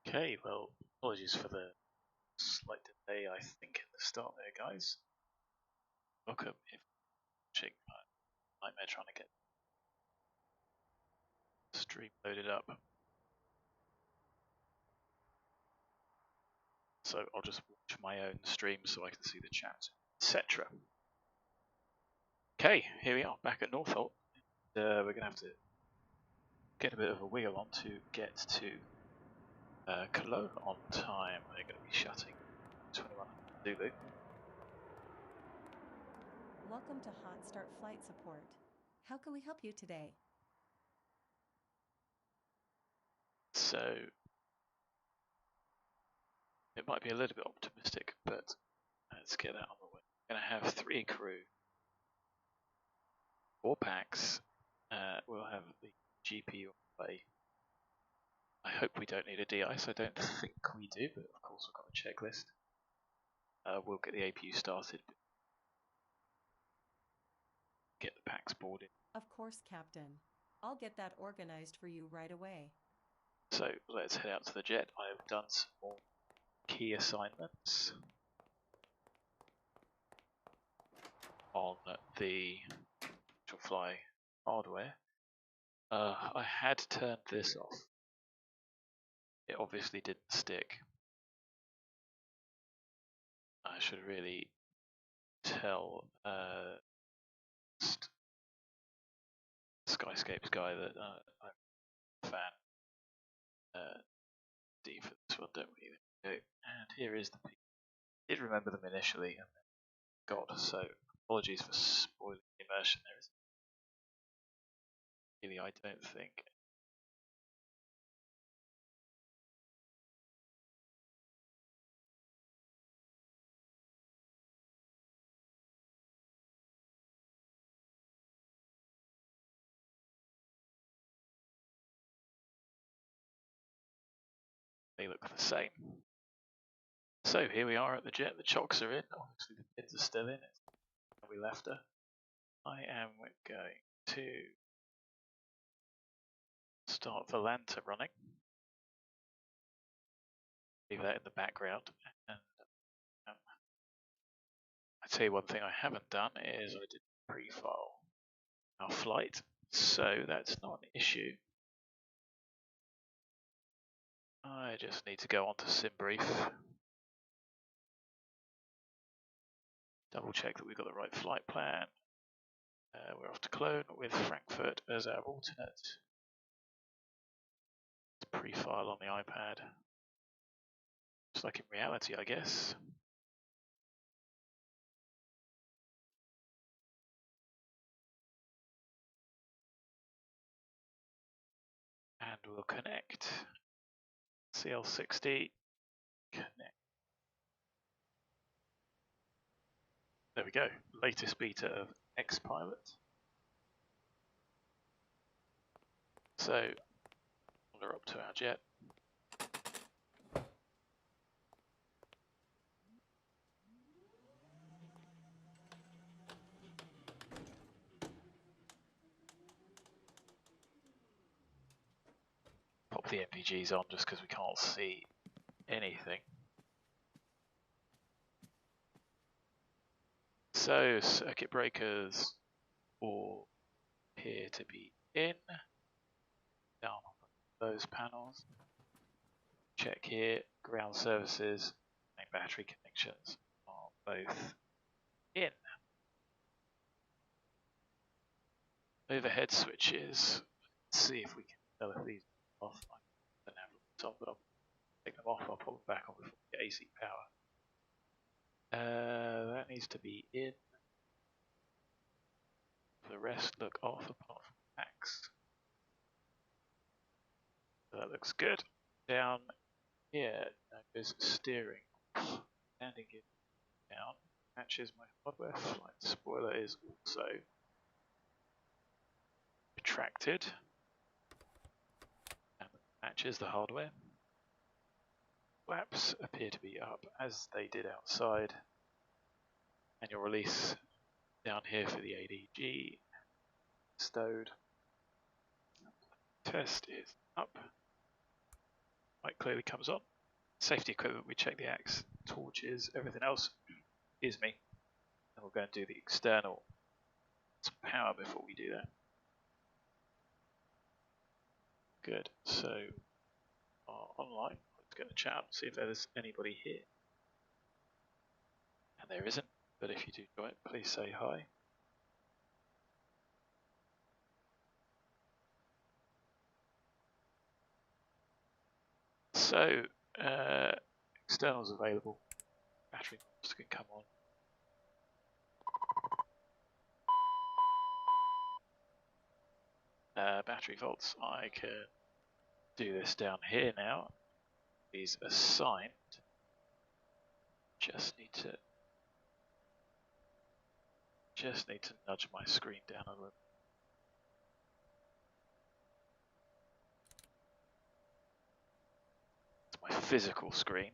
Okay, well, apologies for the slight delay, I think, at the start there, guys. Welcome if check my nightmare trying to get the stream loaded up. So I'll just watch my own stream so I can see the chat, etc. Okay, here we are, back at Northolt. We're going to have to get a bit of a wiggle on to get to Cologne on time. They're going to be shutting 21 Zulu. Welcome to Hot Start Flight Support. How can we help you today? So it might be a little bit optimistic, but let's get that on the way. We're going to have 3 crew, 4 packs. We'll have the GPU play. I hope we don't need a de-ice. I don't think we do, but of course we've got a checklist. We'll get the APU started. Get the packs boarded. Of course, Captain. I'll get that organized for you right away. So let's head out to the jet. I have done some more key assignments on the Fly hardware. I had turned this off. It obviously didn't stick. I should really tell Skyscapes guy that I'm a fan. D for this one, don't we? There we go. And here is the peak. I did remember them initially, and then God, so apologies for spoiling the immersion. There is really, I don't think. They look the same. So here we are at the jet. The chocks are in. Obviously the pins are still in. It's how we left her. I am going to start the Lanta running. Leave that in the background. And I tell you one thing I haven't done is I did pre-file our flight, so that's not an issue. I just need to go on to SimBrief. Double check that we've got the right flight plan. We're off to Cologne with Frankfurt as our alternate. It's pre-file on the iPad. Just like in reality, I guess. And we'll connect. CL60. Connect. There we go. Latest beta of Xpilot. So, we're up to our jet. Pop the MPGs on just because we can't see anything. So, circuit breakers all appear to be in. Down on those panels. Check here, ground services and battery connections are both in. Overhead switches, let's see if we can tell if these are off. I don't have them on, but I'll take them off, I'll pop them back on before we get AC power. That needs to be in. The rest look off apart from packs. So that looks good. Down here, that goes steering. Standing it down, matches my hardware. Flight spoiler is also retracted and matches the hardware. Flaps appear to be up as they did outside. And your release down here for the ADG stowed. Test is up. light clearly comes on. Safety equipment, we check the axe, torches, everything else is me. And we'll go and do the external power before we do that. Good, so online, let's go to chat, see if there's anybody here. And there isn't, but if you do join, please say hi. So, externals available, battery can come on. Battery volts, I can do this down here now. These assigned. Just need to nudge my screen down a little. It's my physical screen.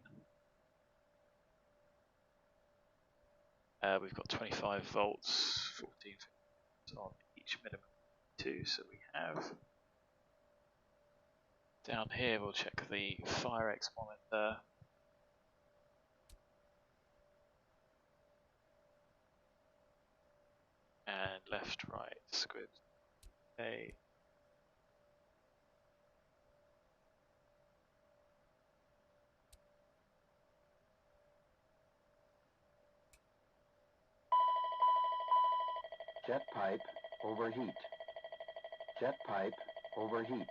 We've got 25 volts, 14 on each minimum 2, so we have. Down here we'll check the FireX monitor. And left, right, script. A. Jet pipe overheat. Jet pipe overheat.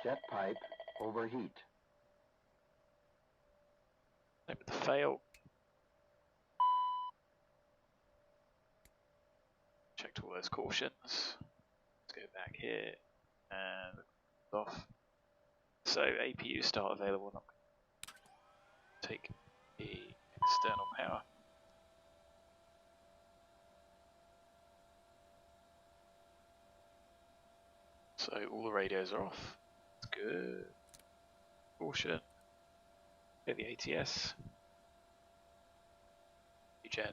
Jet pipe overheat. Name of the fail. Checked all those cautions. Let's go back here and off. So APU start available. Not take the external power. So all the radios are off. That's good. Caution. Hit the ATS. CGN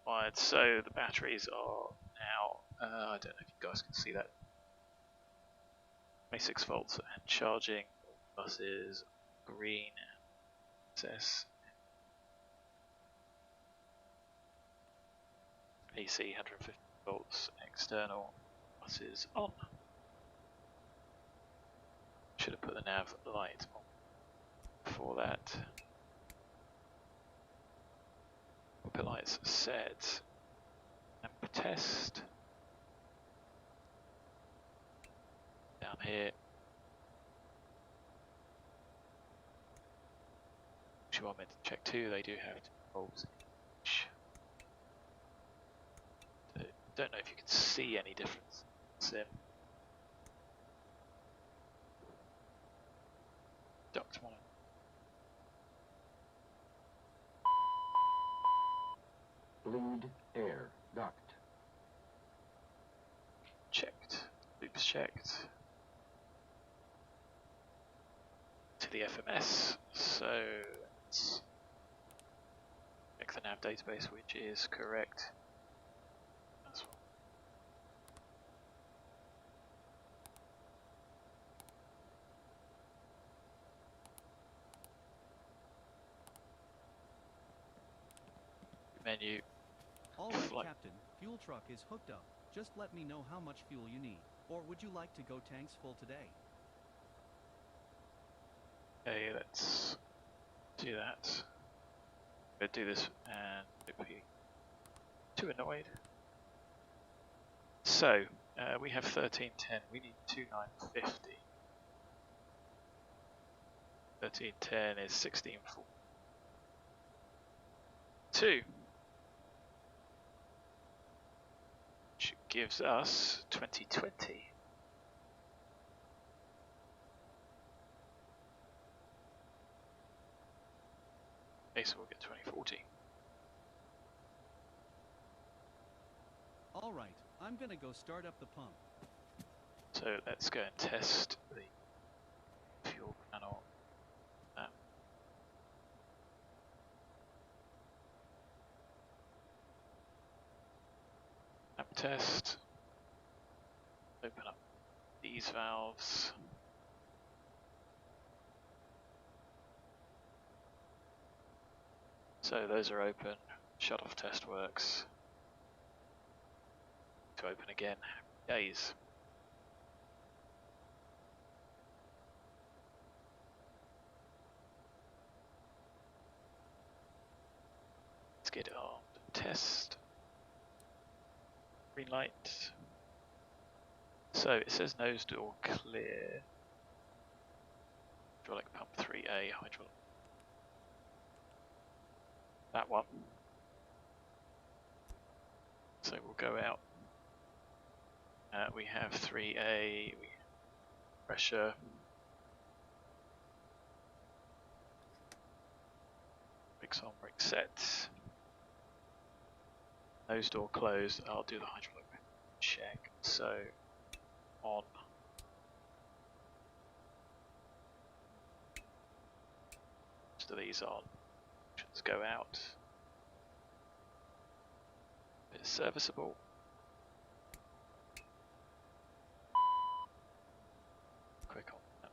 required. So the batteries are now. I don't know if you guys can see that. 26 volts and charging. Buses green. SS. AC 150 volts. External buses on. Should have put the nav light on before that. Put lights set. Amp test. Down here. Which you are meant to check too, they do have 2 volts each. Don't know if you can see any difference. Sim. Duct monitor. Bleed air duct. Checked. Loops checked. To the FMS. So let's check the nav database, which is correct. That's one. Menu. All right, Flight. Captain. Fuel truck is hooked up. Just let me know how much fuel you need. Or would you like to go tanks full today? Okay, let's do that. We'll do this and don't be too annoyed. So, we have 1310, we need 2950. 1310 is 1642. Which gives us 2020. Okay, so we'll get 2040. All right, I'm gonna go start up the pump. So let's go and test the fuel panel. Amp test. Open up these valves. So those are open. Shut off test works. To open again. Happy days. Let's get it on. Test. Green light. So it says nose door clear. Hydraulic pump 3A, hydraulic. That one. So we'll go out. We have 3A, we have pressure. Brakes on, brakes set. Nose door closed. I'll do the hydraulic check. So on. Most of these on. Let's go out. It's serviceable. Quick on that.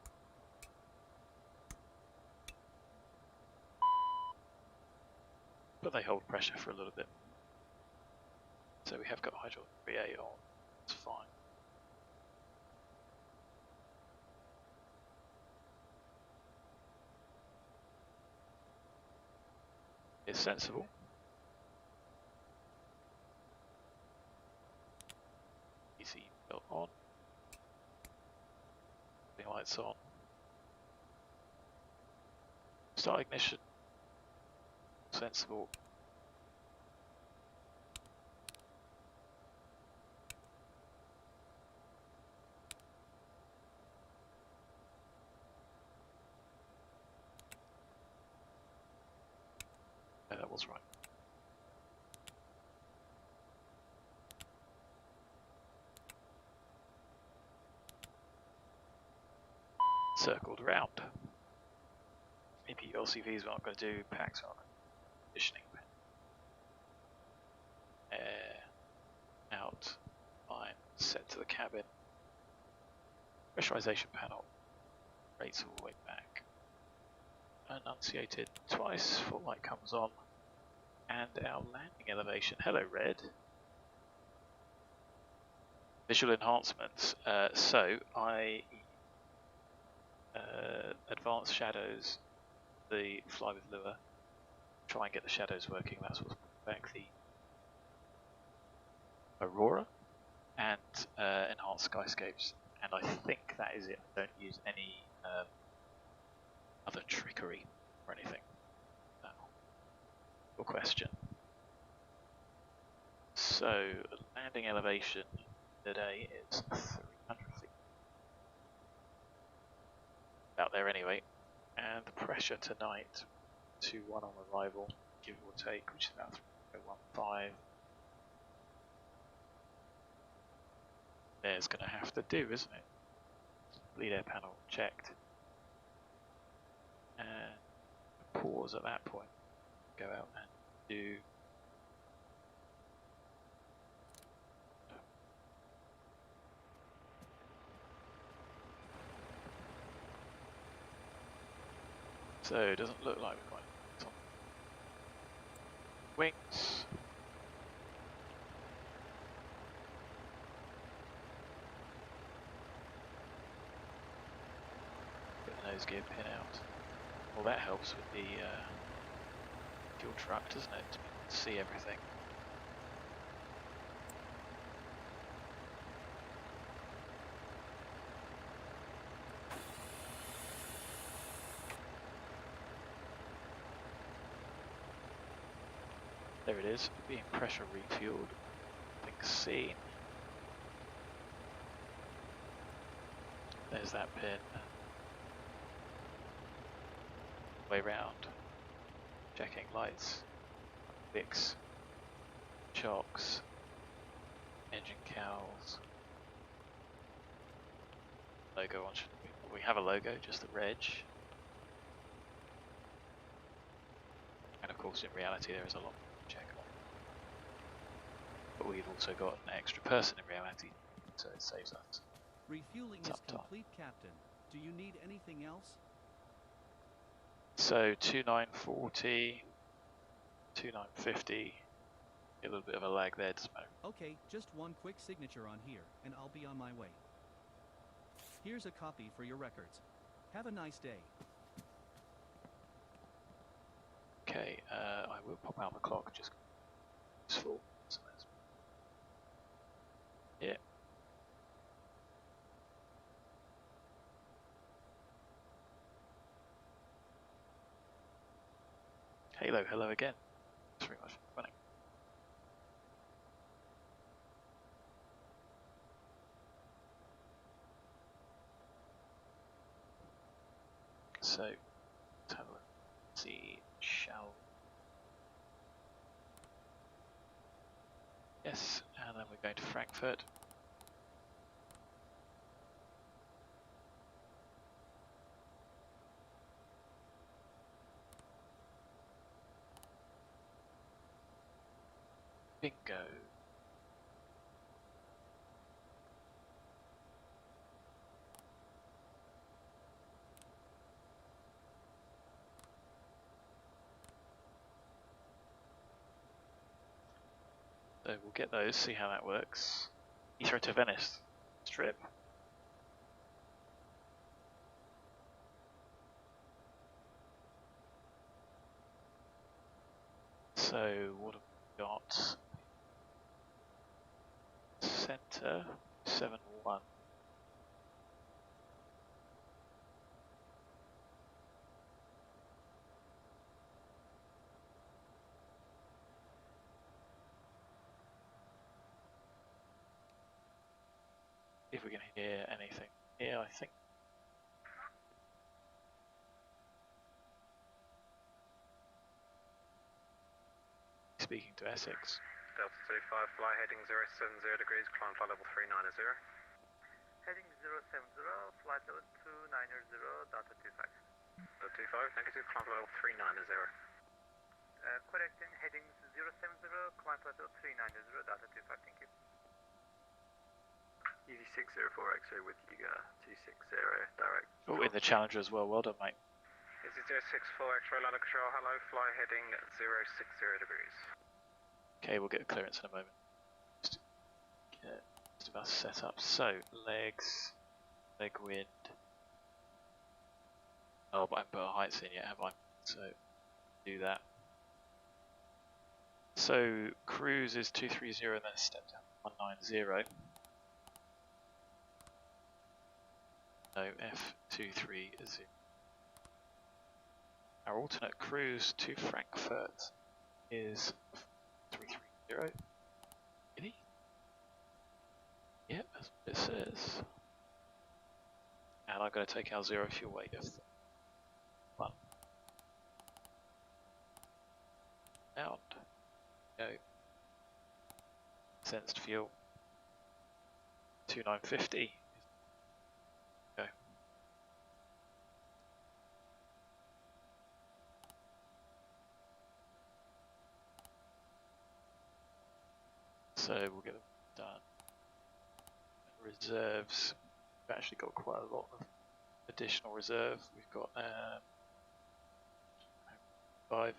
But they hold pressure for a little bit. So we have got hydraulic 3A on. It's fine. It's sensible. EC belt on. The lights on. Start ignition. Sensible. Yeah, that was right. Circled around. Maybe LCVs we're not going to do, packs on conditioning. Air out, line set to the cabin. Pressurization panel, rates all the way back. Enunciated twice, full light comes on. And our landing elevation. Hello, Red. Visual enhancements. So I advanced shadows, the fly with lure. Try and get the shadows working. That's what's back the Aurora and enhanced Skyscapes. And I think that is it. I don't use any other trickery or anything. No. Good question. So landing elevation today is 300 feet. Out there anyway. And the pressure tonight, 2-1 on arrival, give or take, which is about 3.15. There's going to have to do, isn't it? Bleed air panel checked. And pause at that point. Go out and do. So it doesn't look like we're going to wings. Get the nose gear pin out. Well, that helps with the fuel truck, doesn't it? To see everything. There it is, being pressure refueled. Thing seen. There's that pin. Way round. Checking lights. Fix. Chocks. Engine cowls. Logo on. We have a logo, just the reg. And of course, in reality, there is a lot to check on. But we've also got an extra person in reality, so it saves us. Refueling is complete, Captain. Do you need anything else? So 2940. 2950. A little bit of a lag there, doesn't matter. Okay, just one quick signature on here, and I'll be on my way. Here's a copy for your records. Have a nice day. Okay, I will pop out the clock, just useful. Yeah. Hello again. Thanks very much for running. So, let's have a look. See, shall. Yes, and then we're going to Frankfurt. Bingo. So we'll get those, see how that works. Heathrow to Venice strip. So what have we got? Center 7-1. If we can hear anything here, I think. Speaking to Essex. Delta 35, fly heading 070 degrees, climb flight level 390. Heading 070, flight level 290, Delta 25. Delta 25, negative, climb flight level 390. Correcting, heading 070, climb flight level 390, Delta 25, thank you. EV604 X-ray with Giga 260, direct. Oh, in the Challenger as well, well done mate. Is it 064 X-ray ladder control, hello, fly heading 060 degrees. Okay, we'll get clearance in a moment. Just get most of us set up. So, legs, leg wind. Oh, but I haven't put our heights in yet, have I? So, do that. So, cruise is 230 and then step down 190. No, F230. Our alternate cruise to Frankfurt is 330. Really? Yep, that's what it says. And I'm going to take our zero fuel weight of 1. Down. Go. Sensed fuel. 2950. Go. So we'll get them done. Reserves. We've actually got quite a lot of additional reserve. We've got 5.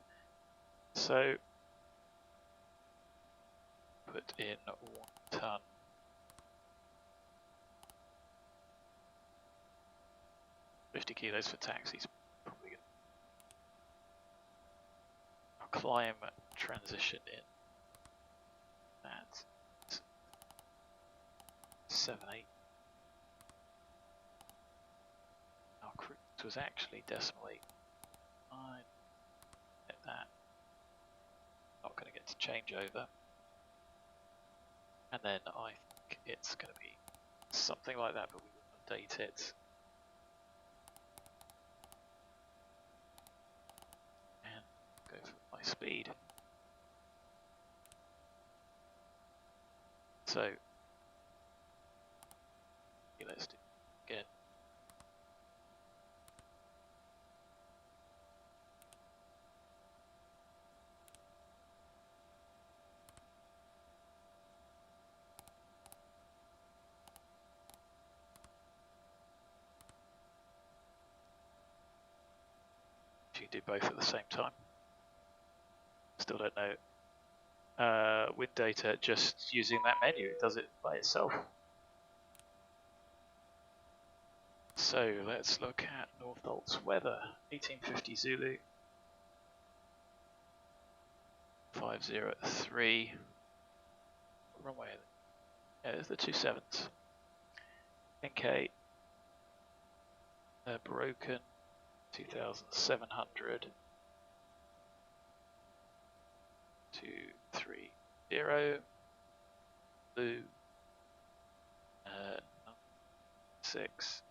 So put in 1 ton. $50 kilos for taxis. Probably good. I'll climb transition in. That's 7-8. Our cruise was actually decimal 8. Get that. Not going to get to change over. And then I think it's going to be something like that, but we will update it. And go for my speed. So, let's do it again. If you do both at the same time. still don't know. Wind data, just using that menu, it does it by itself. So let's look at Northolt's weather. 1850 Zulu. 503. Runway. Yeah, there's the 27s. NK. Broken. 2700. 230. Blue. 6.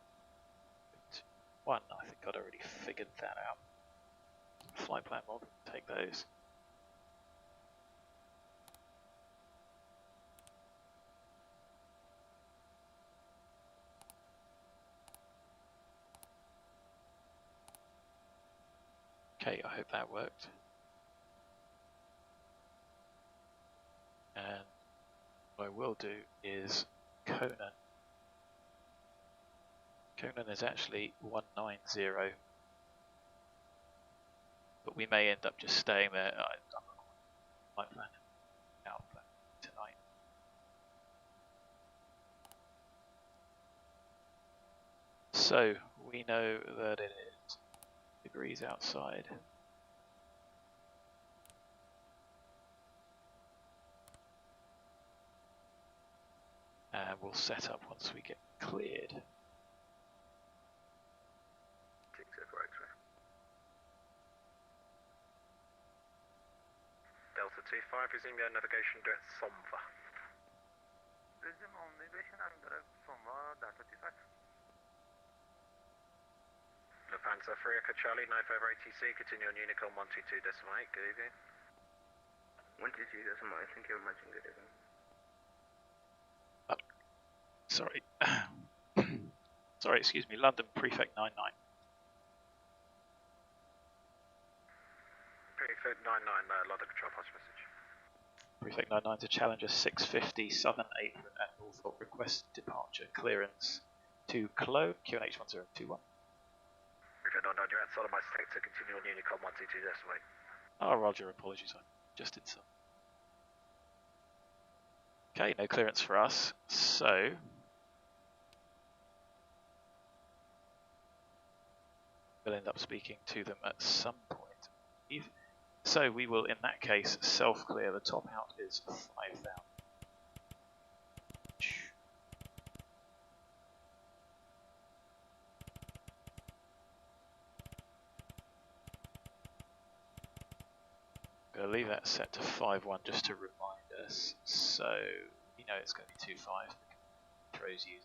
1. I think I'd already figured that out. Flight plan mod. Take those. Okay, I hope that worked. And what I will do is KONAN. KONAN is actually 190, but we may end up just staying there. I'm planning out tonight. So we know that it is degrees outside. And we'll set up once we get cleared. Delta 25, resume your navigation direct Somva. Resume on navigation and direct Somva, Delta 25. Lufthansa 3 Echo Charlie, 95 ATC, continue on Unicom 122.8, good evening. 122.8, thank you very much and good evening. Sorry. Sorry, excuse me, London Prefect 99. Prefect 99, London Control Pass message. Prefect 99 to Challenger 650, Southern Apron at Northrop, request departure clearance to Cologne, QNH 1021. Prefect 99, you're outside of my sector, continue on Unicom 122.8. Oh, Roger, apologies, I'm just inside. Okay, no clearance for us, so we'll end up speaking to them at some point. So we will, in that case, self-clear. The top out is 5,000. I'm going to leave that set to 5.1 just to remind us. So we know it's going to be 2.5. Throws you.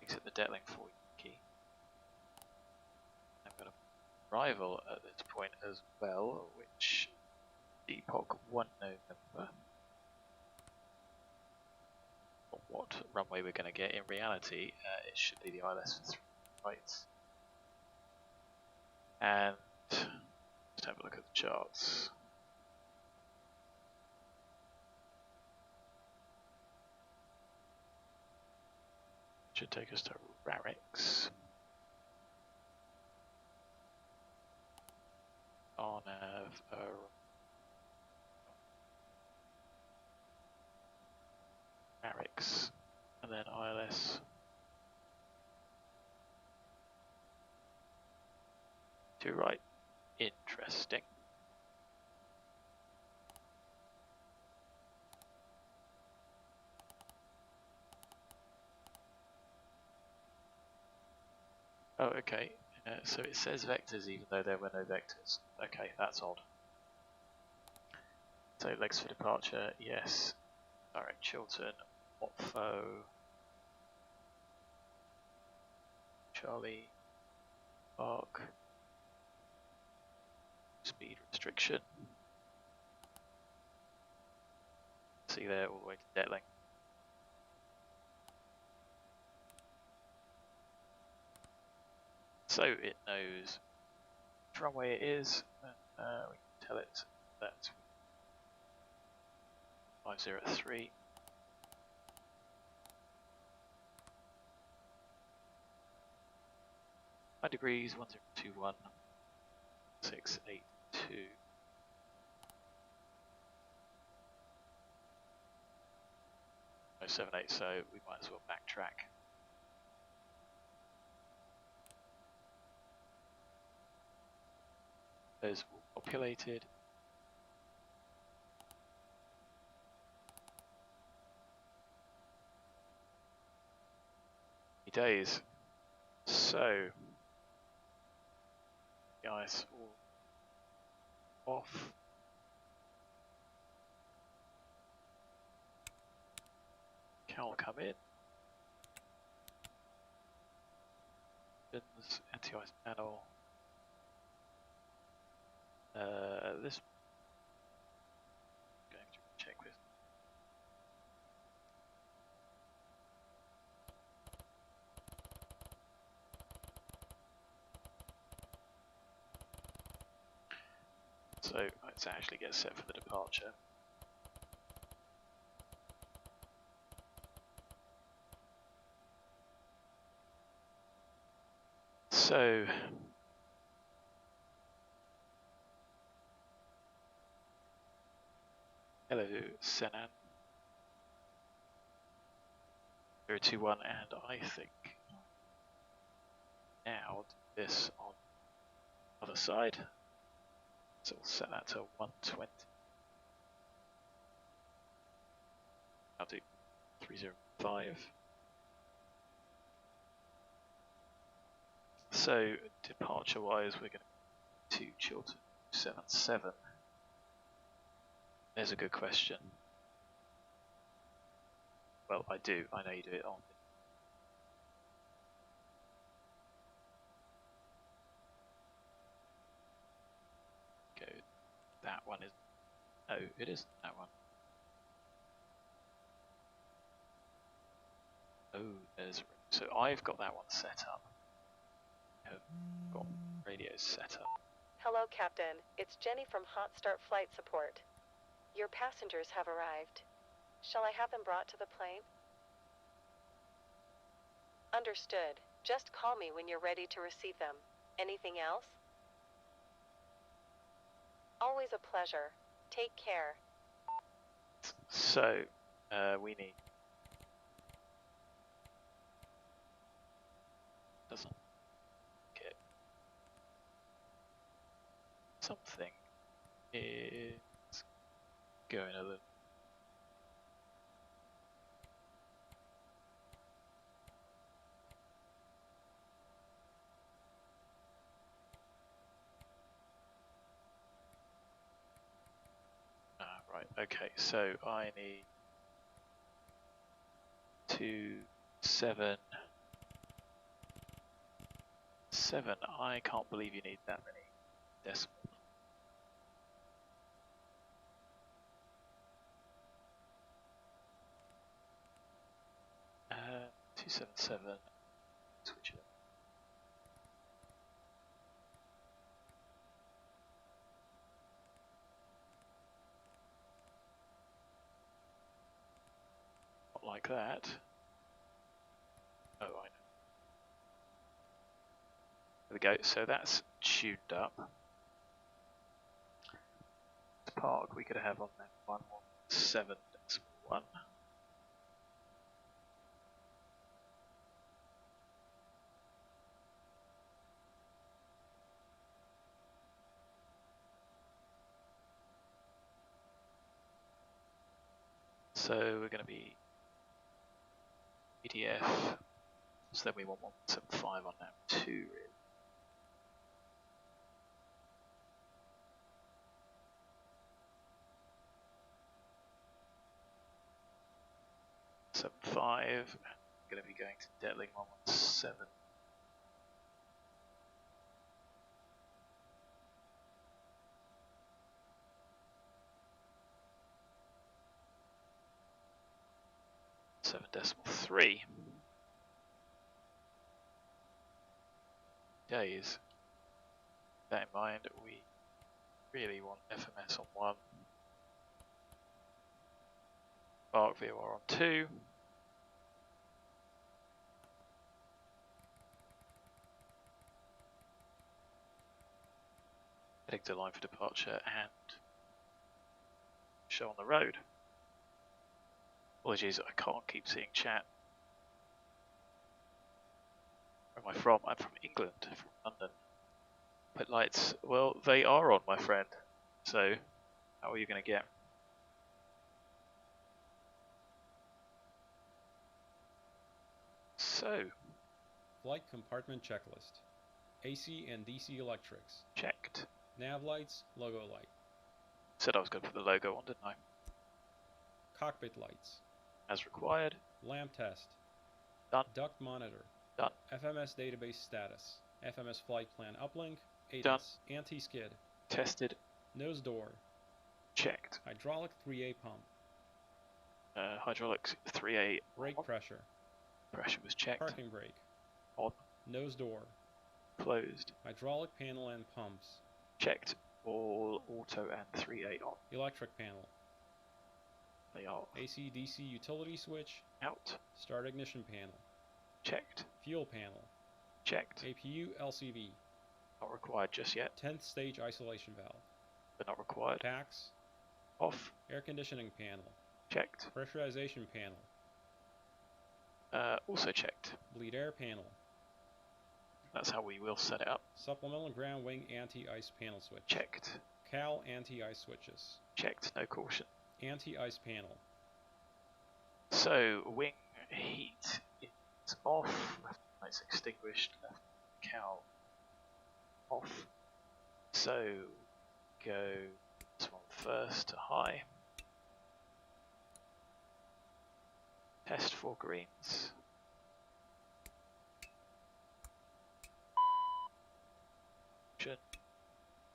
Exit the deck link for you key. I'm going to arrival at this point as well, which DEPOK 1 November. What runway we're going to get in reality, it should be the ILS for 3 flights. And let's have a look at the charts. Should take us to Rarix. On Rarix, and then ILS. To right. Interesting. Oh, okay. So it says vectors even though there were no vectors. Okay, that's odd. So legs for departure, yes. Direct Chiltern, Ortho, Charlie, Park, speed restriction. See there all the way to Detling. So it knows which runway it is, and we can tell it that 503. Degrees 1021 682. 078, so we might as well backtrack. Those all populated. Days. So the ice all off. Cal come in. Anti-ice panel. This going to check with. So let's actually get set for the departure. So hello, Senan 021, and I think now do this on the other side. So we'll set that to 120. I'll do 305. So departure wise, we're going to Chiltern 77. There's a good question. Well, I know you do it on. Go. That one is. No, it isn't that one. Oh, there's. So I've got that one set up. I've got radios set up. Hello, Captain. It's Jenny from Hot Start Flight Support. Your passengers have arrived. Shall I have them brought to the plane? Understood. Just call me when you're ready to receive them. Anything else? Always a pleasure. Take care. So, we need. Doesn't. Okay. Something is going a little. Right, okay, so I need 7. I can't believe you need that many decimals. 277. Switch it. Not like that. Oh, I know. There we go. So that's tuned up. Park we could have on that 117.1. So we're going to be EDF. So then we want 175 on that too, really. So 5. We're going to be going to Detling 117. .3 days. That in mind, we really want FMS on 1, Bark VOR on 2, heading to line for departure and show on the road. Apologies, I can't keep seeing chat. Where am I from? I'm from England, from London. Put lights, well, they are on, my friend. So, how are you going to get? So, Flight compartment checklist. AC and DC electrics. checked. Nav lights, logo light. Said I was going to put the logo on, didn't I? Cockpit lights. As required. Lamp test. Done. Duct monitor. Done. FMS database status. FMS flight plan uplink. ATIS. Done. Anti-skid. Tested. Nose door. Checked. Hydraulic 3A pump. Hydraulics 3A. Brake pressure. Pressure was checked. Parking brake. On. Nose door. Closed. Hydraulic panel and pumps. Checked. All auto and 3A on. Electric panel. They are AC DC utility switch. out. Start ignition panel. Checked. Fuel panel. Checked. APU LCV. Not required just yet. 10th stage isolation valve. But not required. Packs. Off. Air conditioning panel. Checked. Pressurization panel. Also checked. Bleed air panel. That's how we will set it up. Supplemental ground wing anti-ice panel switch. Checked. Cal anti-ice switches. Checked. No caution. Anti-ice panel. So, wing heat is off. Left lights extinguished. Left cowl off. So, go this one first to high. Test for greens.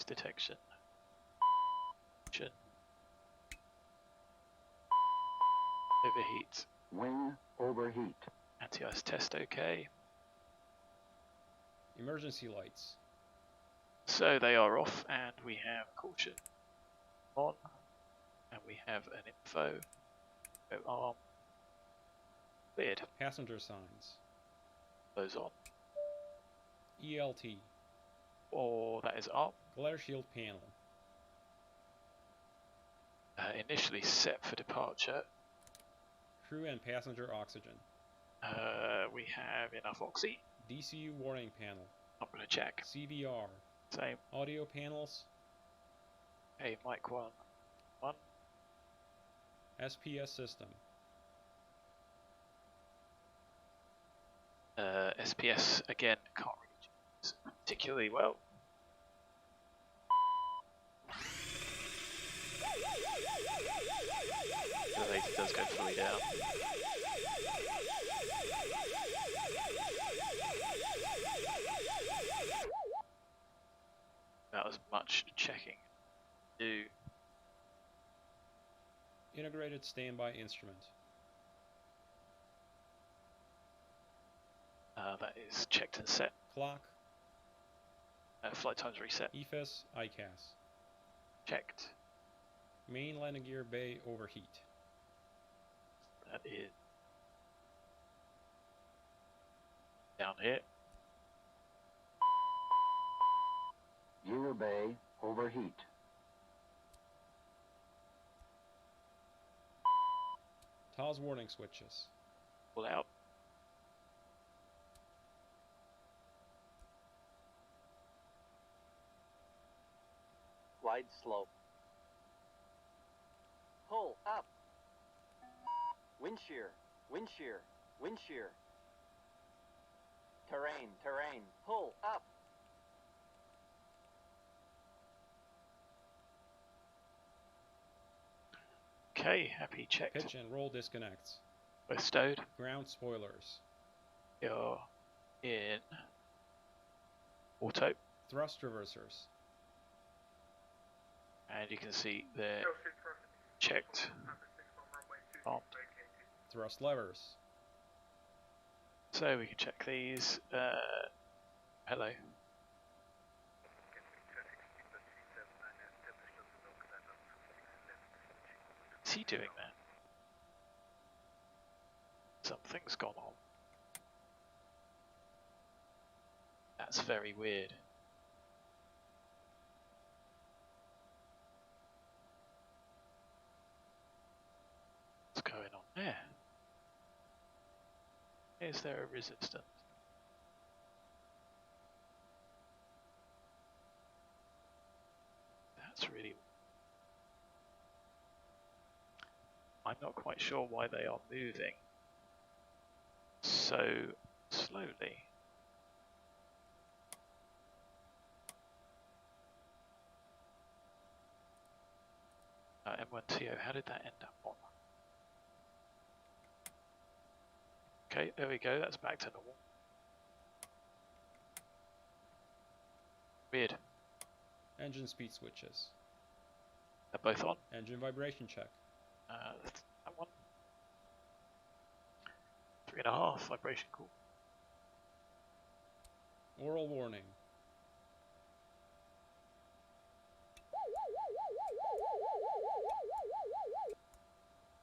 Detection. Overheat. Wing overheat. Anti-ice test okay. Emergency lights. So they are off and we have caution on and we have an info. Go arm. Cleared. Passenger signs. Those on. ELT. Or that is arm. Glare shield panel. Initially set for departure. Crew and passenger oxygen. We have enough oxy. DCU warning panel. I'm going to check. CVR. Same. Audio panels. Hey, mic 1. SPS system. SPS, again, can't really choose particularly well. The elevator does go fully down. About as much checking do. Integrated standby instrument. That is checked and set. Clock. Flight times reset. EFIS ICAS. Checked. Main landing gear bay overheat. That is down here. Gear bay overheat. TOS warning switches. Pull out. Glide slope. Pull up. Wind shear, wind shear, wind shear. Terrain, terrain, pull up. Okay, happy checked. Pitch and roll disconnects. We're stowed. Ground spoilers. You're in auto. Thrust reversers. And you can see they're checked. Armed. Thrust levers. So we can check these. Hello. What's he doing there? Something's gone on. That's very weird. What's going on Yeah. Is there a resistance? That's really... I'm not quite sure why they are moving so slowly. M1TO, how did that end up on? Okay, there we go, that's back to normal. Weird. Engine speed switches. They're both on. Engine vibration check. That one. 3.5 vibration cool. Oral warning.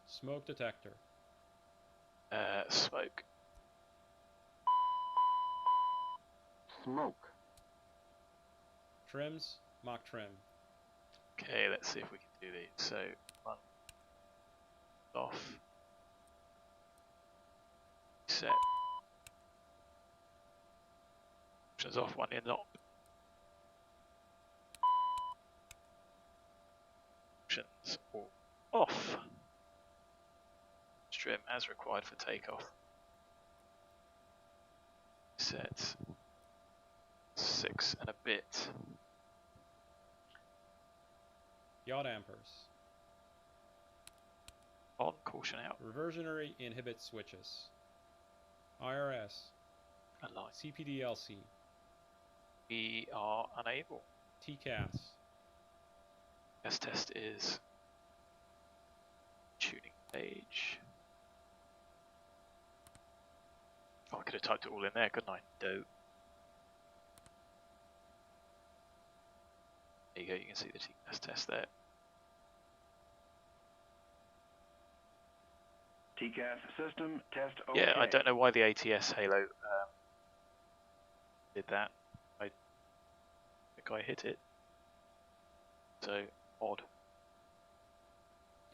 Smoke detector. Smoke. Smoke. Trims. Mach trim. Okay, let's see if we can do these. So, one off. Set. Options off, one in, not. Options all off. Trim as required for takeoff. Set 6 and a bit. Yacht dampers. On, caution out. Reversionary inhibit switches. IRS. Align. CPDLC. We are unable. TCAS. Test is tuning page. Oh, I could have typed it all in there, couldn't I? Do. There you go, you can see the TCAS test there. TCAS system test OK. Yeah, I don't know why the ATS Halo did that. I think I hit it. So, odd.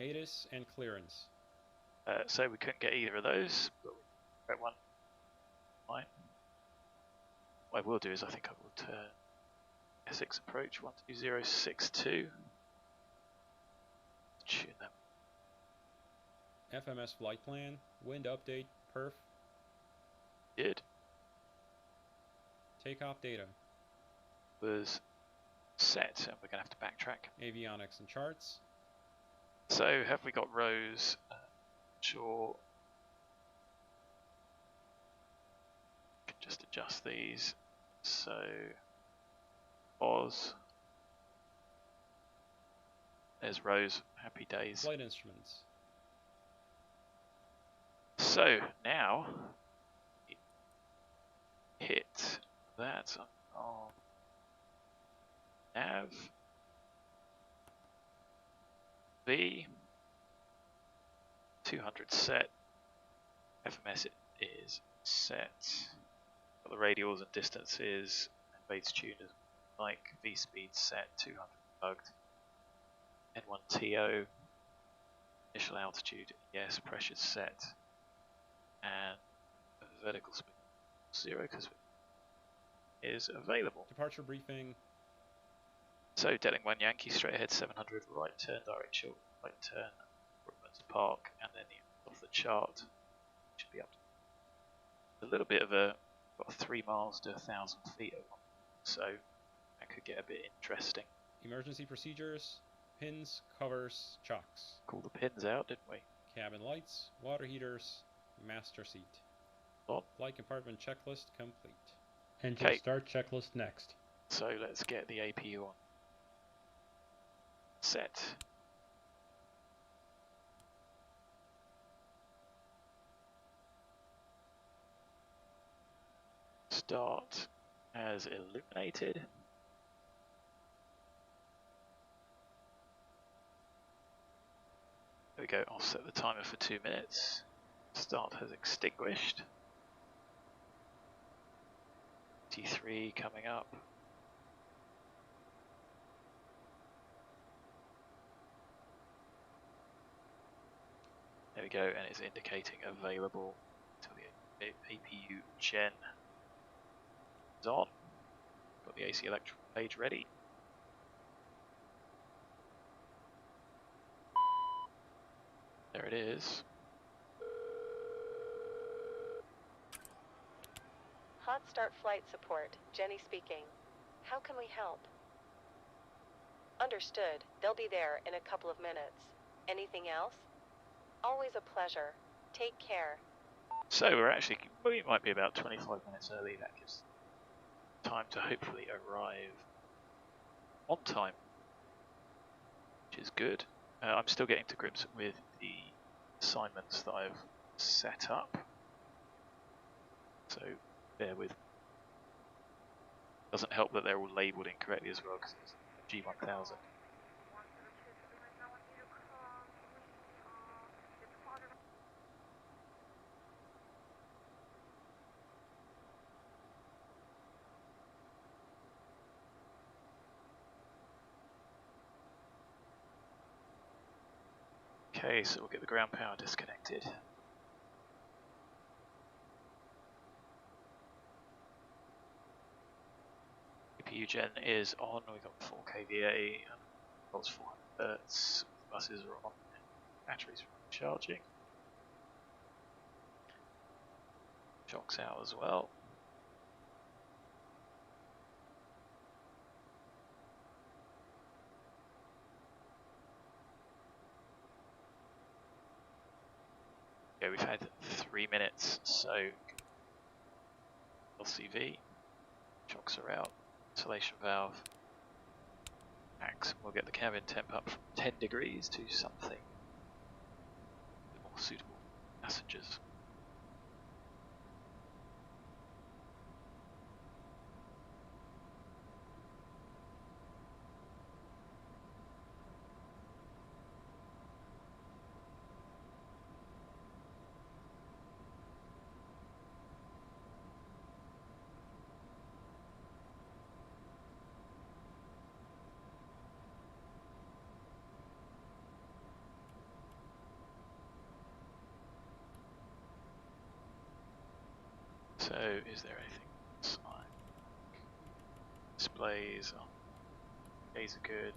ATIS and clearance. So we couldn't get either of those, but we got one. Fine. What I will do is I think I will turn Essex approach 12062. Tune them. FMS flight plan. Wind update. Perf. Did. Takeoff data. Was set, and we're going to have to backtrack. Avionics and charts. So, have we got rows? Sure. Can just adjust these. So, Oz. There's rows. Happy days. Flight instruments. So, now, hit that on nav. V 200 set. FMS it is set. Got the radials and distances and base tuners like V speed set 200 bugged. N1TO initial altitude yes, pressure set, and vertical speed 0 because is available. Departure briefing. So, Delling 1 Yankee, straight ahead 700, right turn, direct short, right turn, Brooklands Park, and then the off the chart. Should be up to a little bit of a, got 3 miles to 1,000 feet at one, so that could get a bit interesting. Emergency procedures. Pins, covers, chocks. Call the pins out, didn't we? Cabin lights, water heaters, master seat. On. Flight compartment checklist complete. Okay. Engine start checklist next. So, let's get the APU on. Set. Start as illuminated. There we go, I'll set the timer for 2 minutes. Start has extinguished. T3 coming up. There we go, and it's indicating available until the APU Gen is on. Got the AC electrical page ready. There it is. Hot Start Flight Support, Jenny speaking. How can we help? Understood. They'll be there in a couple of minutes. Anything else? Always a pleasure. Take care. So we might be about 25 minutes early. That gives time to hopefully arrive on time, which is good. I'm still getting to grips with the assignments that I've set up, so bear with me. Doesn't help that they're all labelled incorrectly as well, because it's G1000. Okay, so we'll get the ground power disconnected. APU Gen is on, we've got 4 kVA, volts 400 Hz, buses are on, batteries are charging. Shocks out as well. Yeah, we've had 3 minutes, so LCV, shocks are out, ventilation valve, max, we'll get the cabin temp up from 10 degrees to something more suitable for passengers. So, is there anything else? Displays, days are good,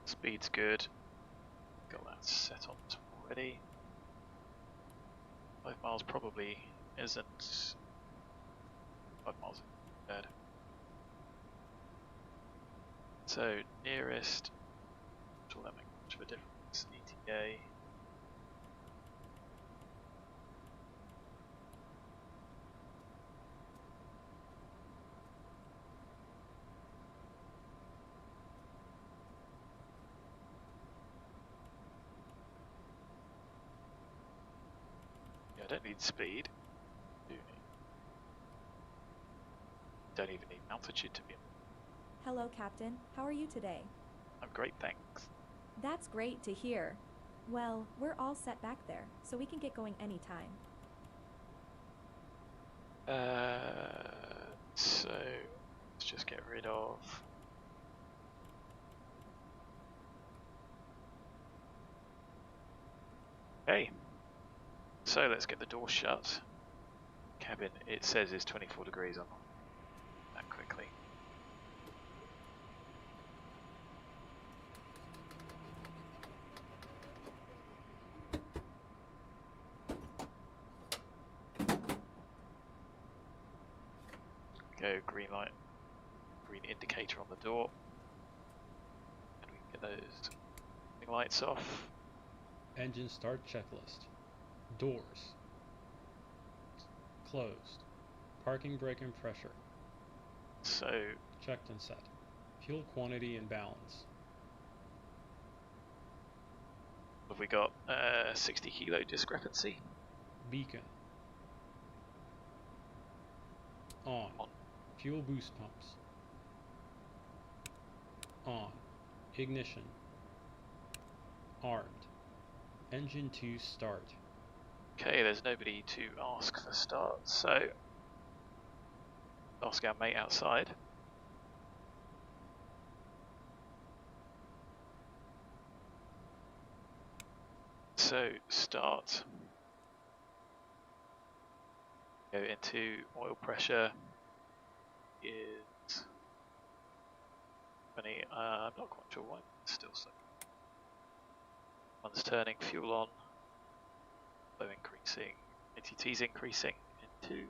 speed's good, got that set on already. 5 miles probably isn't 5 miles bad. So, nearest, will that make much of a difference? ETA. I don't need speed. Don't even need altitude to be. Hello, Captain. How are you today? I'm great, thanks. That's great to hear. Well, we're all set back there, so we can get going anytime. So let's just get rid of. Okay. So let's get the door shut. Cabin, it says is 24 degrees. I'm not that quickly. Go green light, green indicator on the door, and we can get those lights off. Engine start checklist. Doors closed. Parking brake and pressure So checked and set. Fuel quantity and balance. have we got 60 kilo discrepancy? Beacon on. Fuel boost pumps on. Ignition armed. Engine 2 start. Okay, there's nobody to ask for start, so ask our mate outside. So start. Go into oil pressure is 20. I'm not quite sure why it's still so. One's turning, fuel on, flow increasing, ATT's increasing into.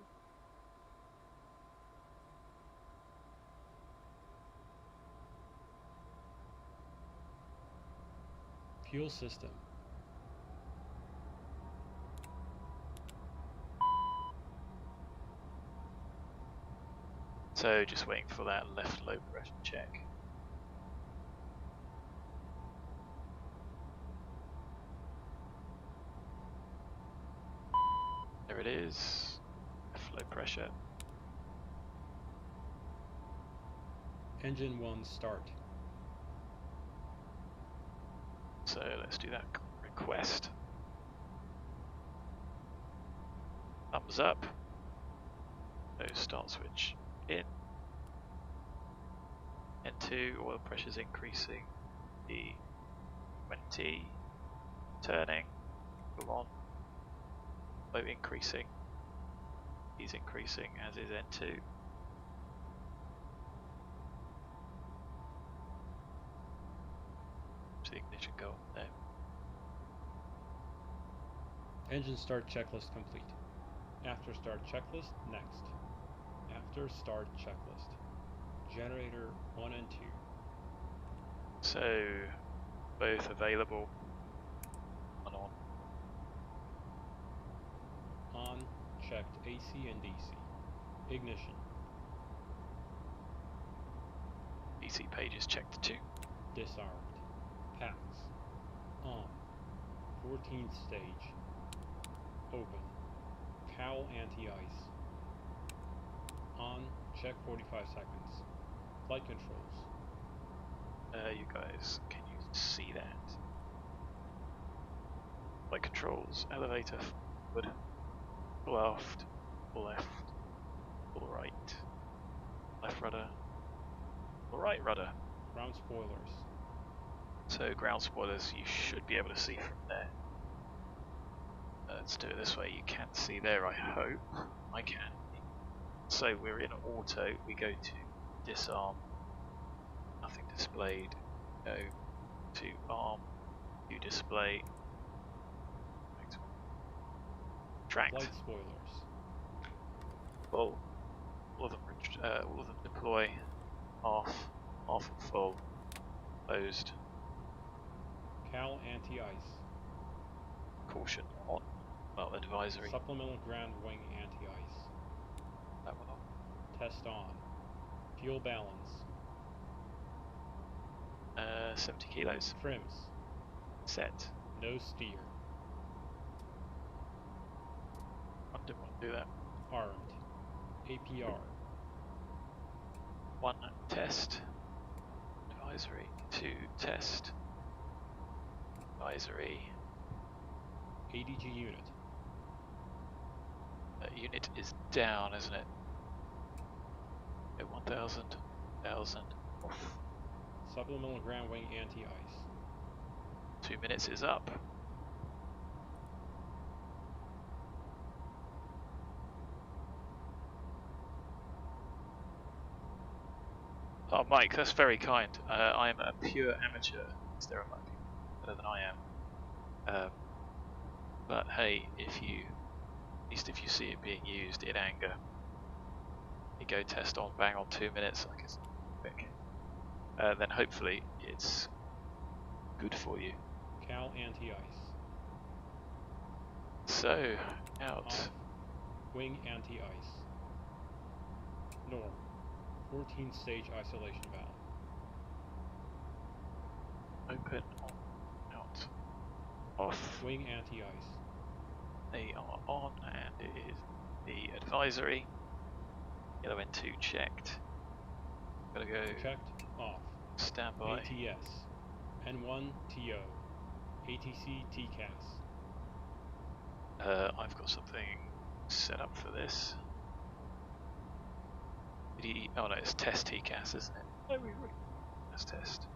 Fuel system. So just waiting for that left low pressure check. There it is, left low pressure. Engine 1 start. So let's do that request. Thumbs up. So start switch in. N2, oil pressure's increasing. D20, turning, go on. Flow increasing. He's increasing, as is N2. The ignition go on there. Engine start checklist complete. After start checklist, next. After start checklist. Generator 1 and 2. So, both available. One on. On, checked AC and DC. Ignition. DC pages checked too. Disarmed. Packs. On. 14th stage. Open. Cowl anti-ice. On. Check 45 seconds. Flight controls. You guys, can you see that? Flight controls, elevator forward, full aft, full left, full right, left rudder, full right rudder. Ground spoilers. So ground spoilers you should be able to see from there. Let's do it this way, you can see there I hope. I can. So we're in auto, we go to disarm, nothing displayed, go to arm, view display, tracked, Flight spoilers. full, all of them deploy, half and full, closed, Cowl anti-ice. caution on, well advisory, Supplemental ground wing anti-ice. that one on, Test on. Fuel balance. 70 kilos, Trims. set, No steer. I didn't want to do that, Armed. APR. 1 test, advisory, 2 test, advisory, ADG unit. unit is down, isn't it? Okay, 1,000, 1,000, off. Supplemental ground wing anti-ice. 2 minutes is up. Oh, Mike, that's very kind. I am a pure amateur. There are people better than I am. But hey, at least if you see it being used in anger, you go test on, bang on 2 minutes, like it's quick. Then hopefully it's good for you. Cowl anti-ice. So, out. Off. Wing anti-ice. Norm. 14th stage isolation valve. Open, on, out, off. Wing anti-ice. They are on, and it is the advisory. Yellow N2 checked. Gotta go Checked. Off. standby. ATS. N1 TO. ATC TCAS. I've got something set up for this. Oh no, it's test TCAS, isn't it? No, let's test.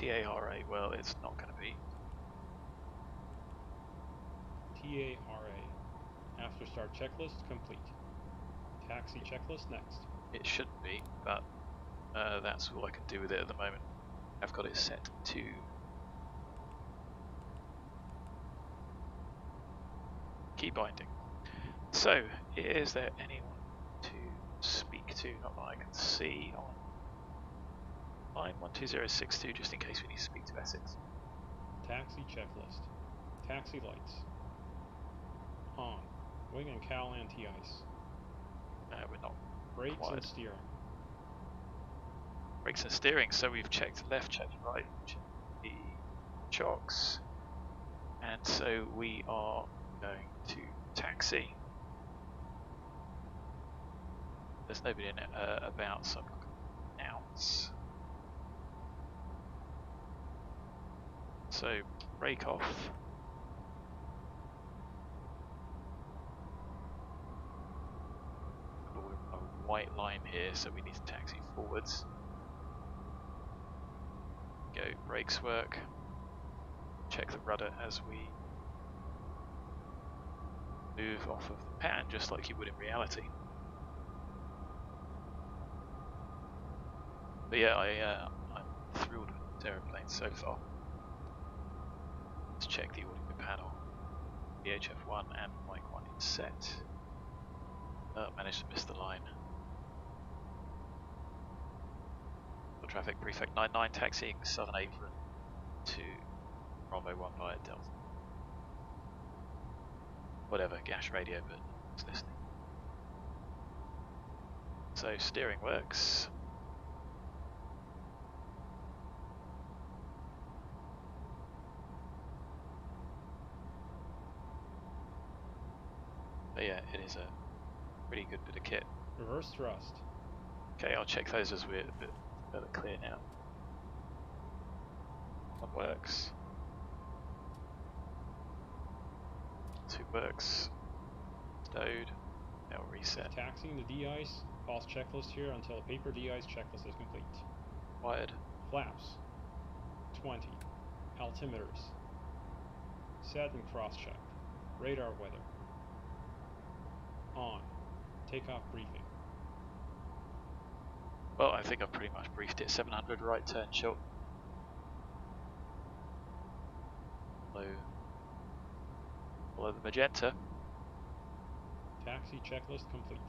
TARA, well, it's not going to be. TARA. After start checklist complete. Taxi checklist next. It shouldn't be, but that's all I can do with it at the moment. I've got it set to key binding. So, is there anyone to speak to? Not that I can see on line 12062, just in case we need to speak to Essex. Taxi checklist. Taxi lights. On. Wing and cowl anti-ice. We're not Brakes required. and steering. Brakes and steering, so we've checked left, checked right, checked the chocks, and so we are going to taxi. There's nobody in it about, so I'm not going to announce. So, brake off. We're on a white line here, so we need to taxi forwards. Go, brakes work. Check the rudder as we move off of the pan, just like you would in reality. But yeah, I'm thrilled with this aeroplane so far. Let's check the audio panel. VHF1 and mic 1 is set. Managed to miss the line. Traffic Prefect 99 taxiing Southern Apron to Bravo 1 via Delta. Whatever, gas radio, but it's listening. So steering works. But yeah, it is a pretty good bit of kit. Reverse thrust. Okay, I'll check those as we're a bit further clear now. One works. Two works. Stowed. Now reset. Taxiing the de-ice. Pause checklist here until a paper de-ice checklist is complete. Wired. Flaps. 20. Altimeters. Set and cross-check. Radar weather. On. Takeoff briefing. Well, I think I've pretty much briefed it. 700 right turn short. Follow the magenta. Taxi checklist complete.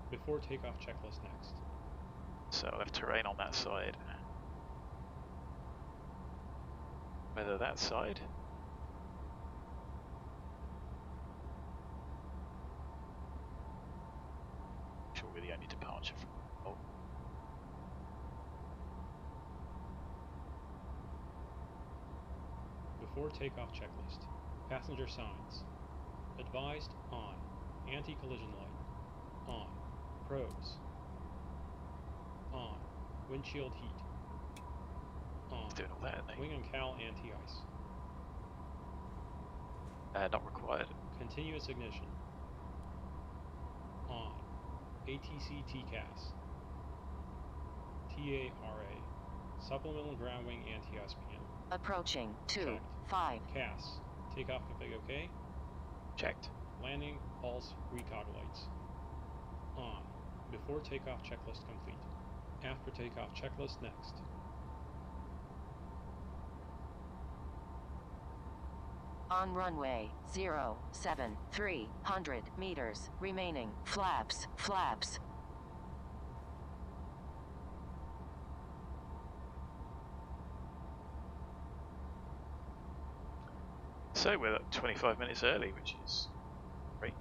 Before takeoff checklist next. So I have terrain on that side. Whether that side. Sure, we're the only departure from. Oh. Before takeoff checklist. Passenger signs. Advised on. Anti-collision light. On. Pros. On. Windshield heat. On. It's doing all that, isn't Wing and cowl anti-ice. it? Not required. Continuous ignition. On. ATC TCAS. TARA. Supplemental ground wing anti-ice panel. Approaching 2, Checked. 5. CAS. Takeoff config OK. Checked. Landing, pulse, recog lights. On. Before takeoff checklist complete. After takeoff checklist next. On runway 07, 300 meters remaining. Flaps, flaps. So we're 25 minutes early, which is great.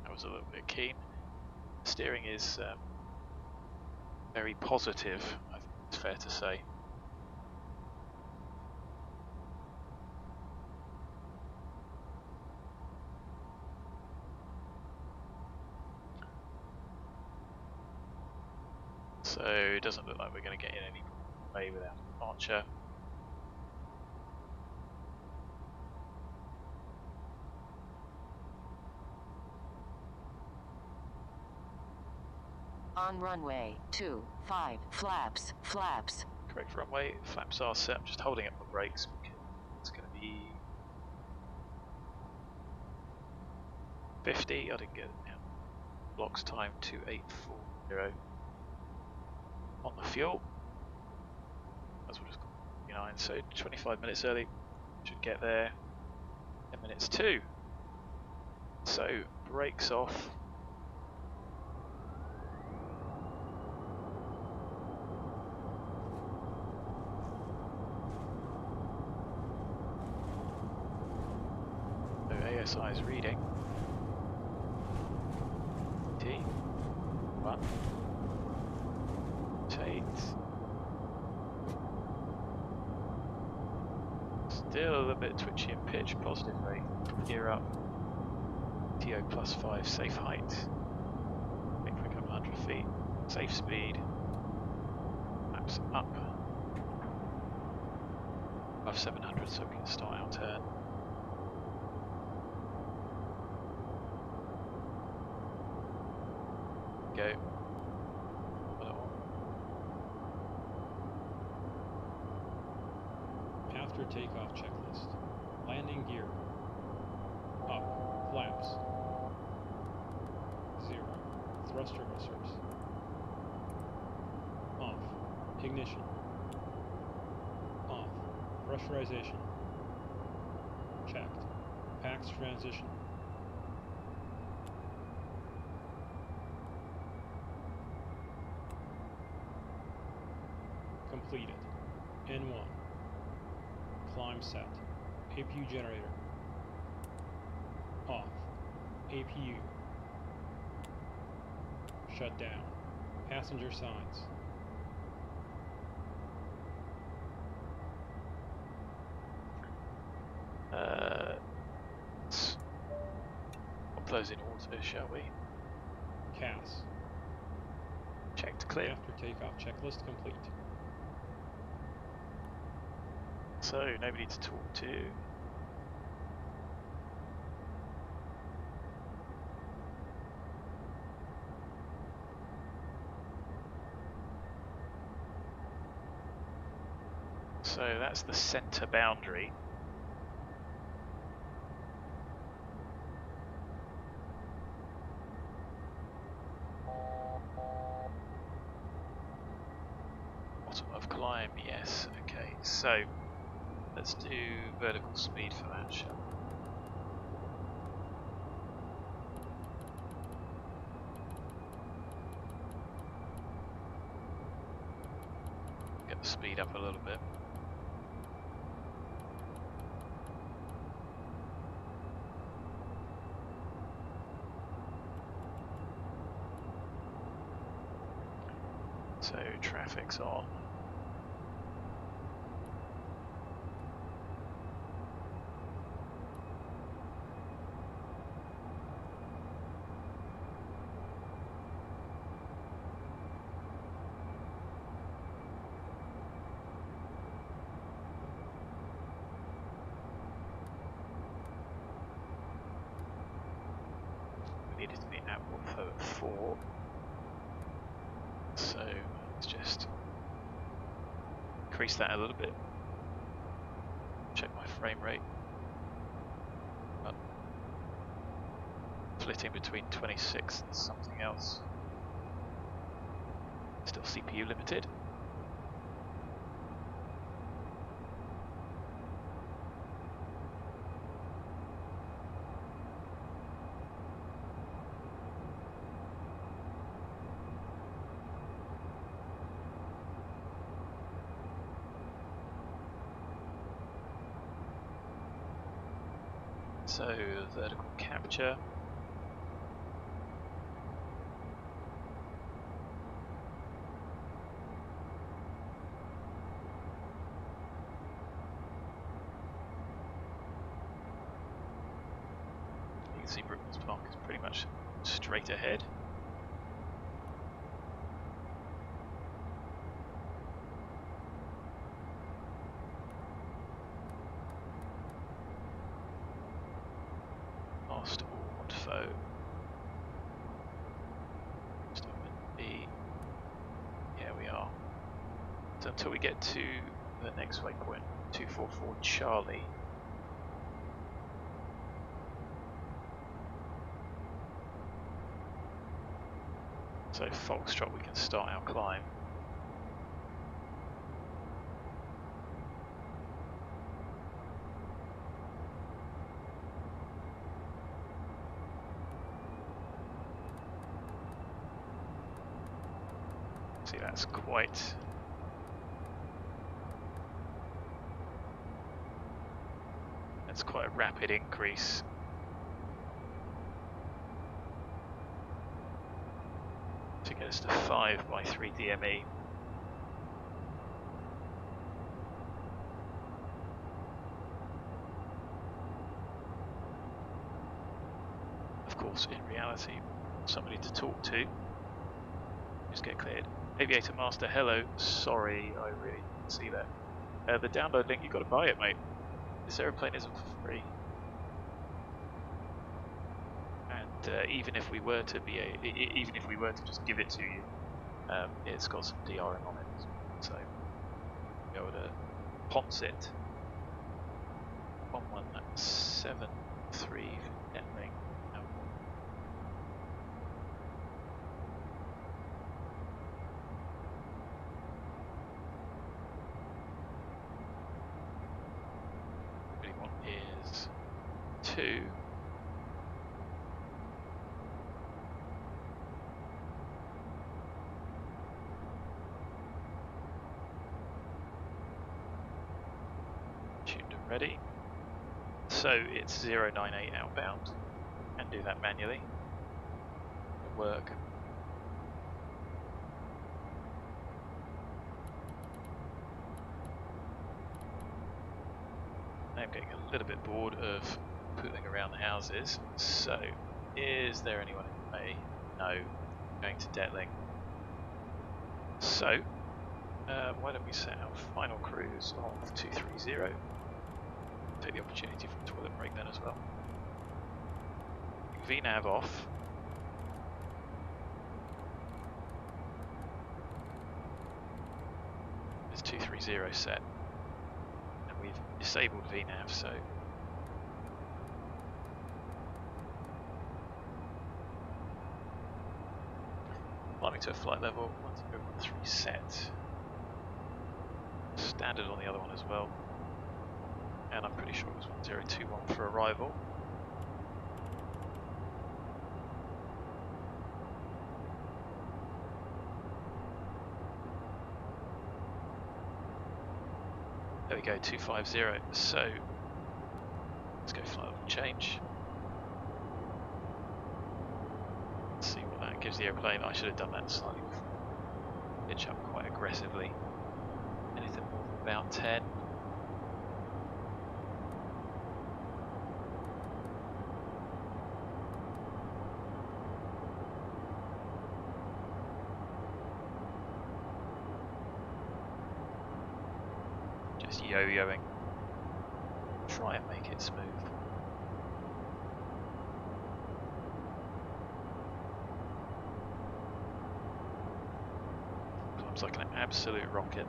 I was a little bit keen. Steering is very positive, I think it's fair to say. So it doesn't look like we're going to get in any way without departure. On runway 25, flaps, flaps. Correct runway, flaps are set. I'm just holding up my brakes because it's going to be 50. I didn't get it now. Blocks time 2840 on the fuel. As we'll just call 29, so 25 minutes early. Should get there 10 minutes too. So brakes off. So ASI is reading. T1. Rotate. Still a little bit twitchy in pitch, positive rate. Gear up. TO +5, safe height. Wait for a couple hundred feet. Safe speed. Maps up. Above 700, so we can start our turn. Go. After takeoff checklist. Landing gear. Up. Flaps. 0. Thruster reserves. Off. Ignition. Off. Pressurization. Checked. Pax transition. Completed. N1. Climb set. APU generator. Off. APU. Shutdown. Passenger signs. Let's pop those in order, shall we? CAS. Checked clear. After takeoff checklist complete. So, nobody to talk to. So that's the center boundary. Bottom of climb, yes. Okay, so let's do vertical speed for that, shall we? Get the speed up a little bit. So traffic's on. We needed to be at Ortho at 4. So let's just increase that a little bit. Check my frame rate. Flitting between 26 and something else. Still CPU limited. So vertical capture. You can see Brookman's Park is pretty much straight ahead. Lost Ortho. Stop at B. So until we get to the next waypoint, 244 Charlie. So Foxtrot, we can start our climb. See, that's quite a rapid increase. To get us to 5 by 3 DME. Of course, in reality, somebody to talk to. Just get cleared. Aviator Master, hello. Sorry, I really didn't see that. The download link, you've got to buy it, mate. This aeroplane isn't for free. And even if we were to just give it to you, it's got some DRM on it, so go to Ponce it on 173 Netling. Is 2. Tuned and ready. So it's 098 outbound. Can do that manually. It'll work. I'm getting a little bit bored of pooling around the houses, so is there anyone in May? No, going to Detling. So, why don't we set our final cruise of 230? Take the opportunity for a toilet break then as well. VNAV off. It's 230 set. We've disabled VNAV, so climbing to a flight level 1013 set. Standard on the other one as well, and I'm pretty sure it was 1021 for arrival. There we go, 250. So let's go flight level change. Let's see what that gives the airplane. I should have done that slightly before. Pitch up quite aggressively. Anything more than about 10. Just yo-yoing. Try and make it smooth. Climbs like an absolute rocket.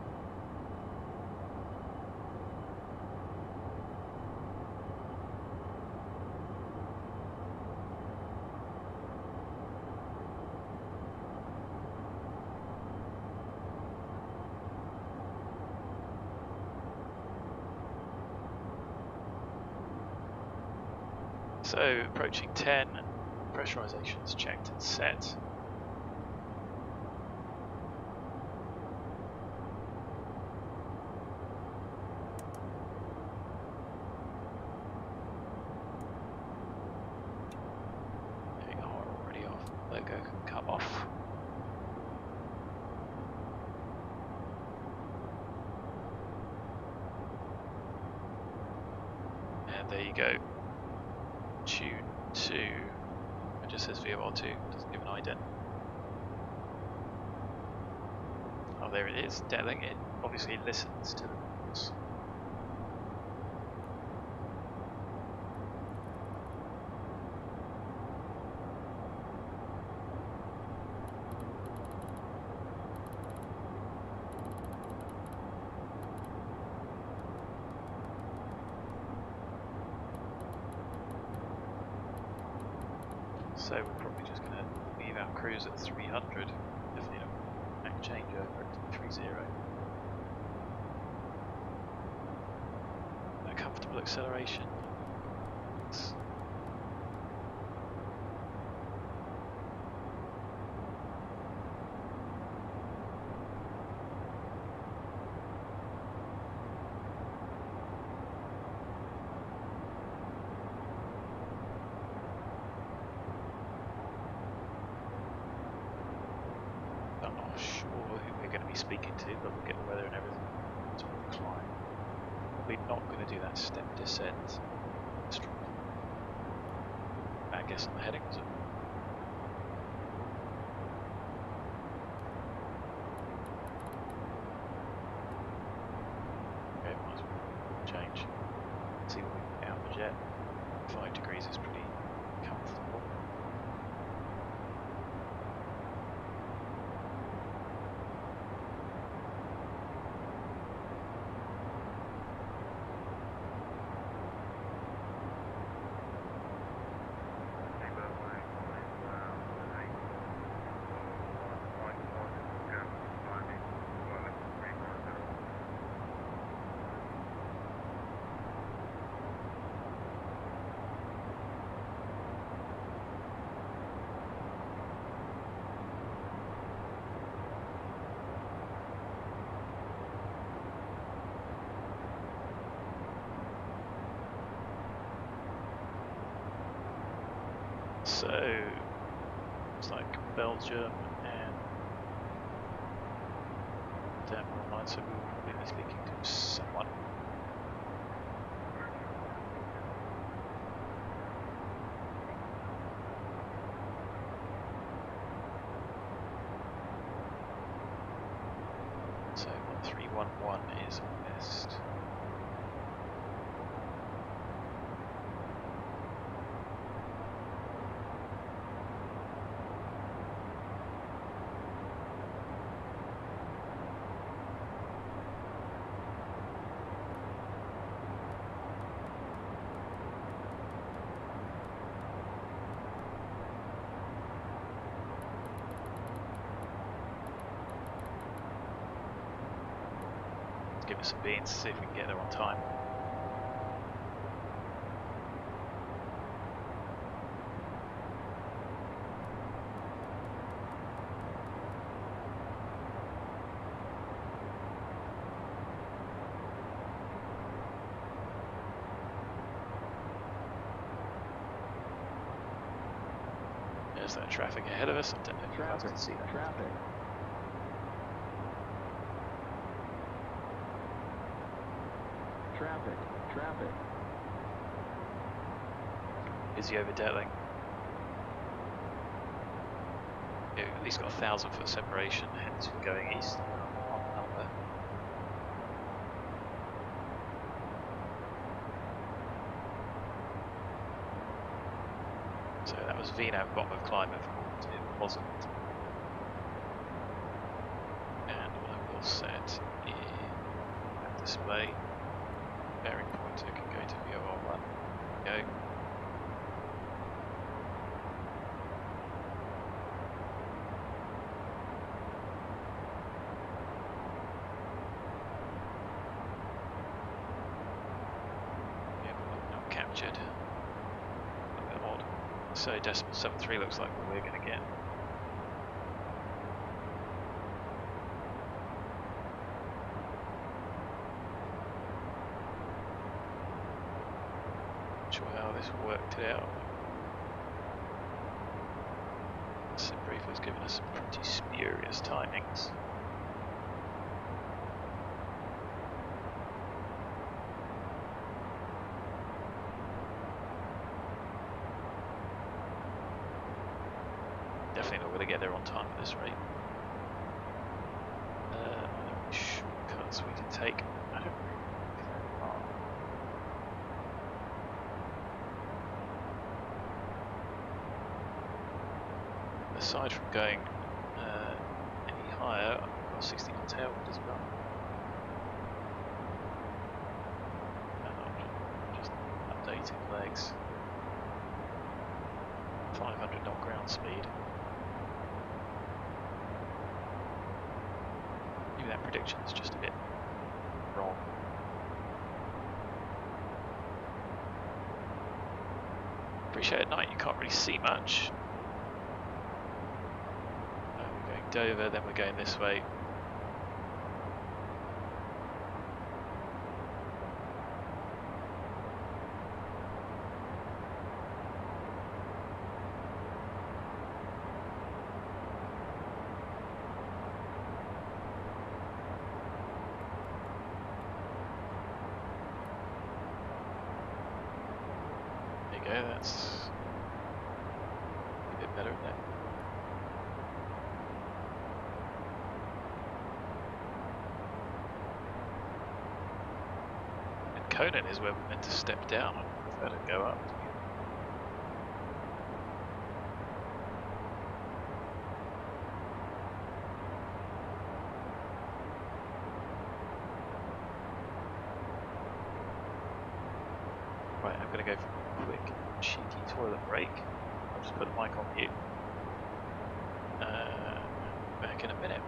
So approaching 10, pressurization's checked and set. Getting our already off, logo can come off. And there you go. Tune 2, it just says VOR2, doesn't give an ident. Oh, there it is, Detling. It obviously listens to the noise. So we're probably just going to leave our cruise at 300. Definitely not change over at 30. A comfortable acceleration. I'm not sure who we're going to be speaking to, but we'll get the weather and everything. That's what we'll climb. Probably not going to do that step descent. I guess on the heading, was it? Okay, might as well change. See what we can get out of the jet. 5 degrees is pretty comfortable. So, it's like Belgium and Denmark online, so we will probably be speaking to someone. So 1311 is west. Give us some beans, see if we can get there on time. There's that traffic ahead of us. I don't know if you guys can see that. Traffic. Traffic. Busy over Detling. Yeah, we've at least got 1,000 foot separation, hence we're going east on number. So that was VNAV bottom of climb, of course, it wasn't. And what I will set in that display. Bearing pointer can go to VOR1. Go. Yeah, not captured. A bit odd. So 0.73 looks like what we're going to get. Sure how this worked it out. SimBrief has given us some pretty spurious timings. Definitely not going to get there on time at this rate. I don't know which shortcuts we can take. I don't really think there are. Aside from going any higher, I've got 60 on tailwind as well. And I'm just updating legs. 500 knot ground speed. Maybe that prediction's just a bit wrong. Appreciate at night you can't really see much. We're going Dover, then we're going this way. There you go, that's a bit better, isn't it? And KONAN is where we're meant to step down. I prefer to go up. Right, I'm going to go for a quick cheeky toilet break. I'll just put the mic on mute. Back in a minute.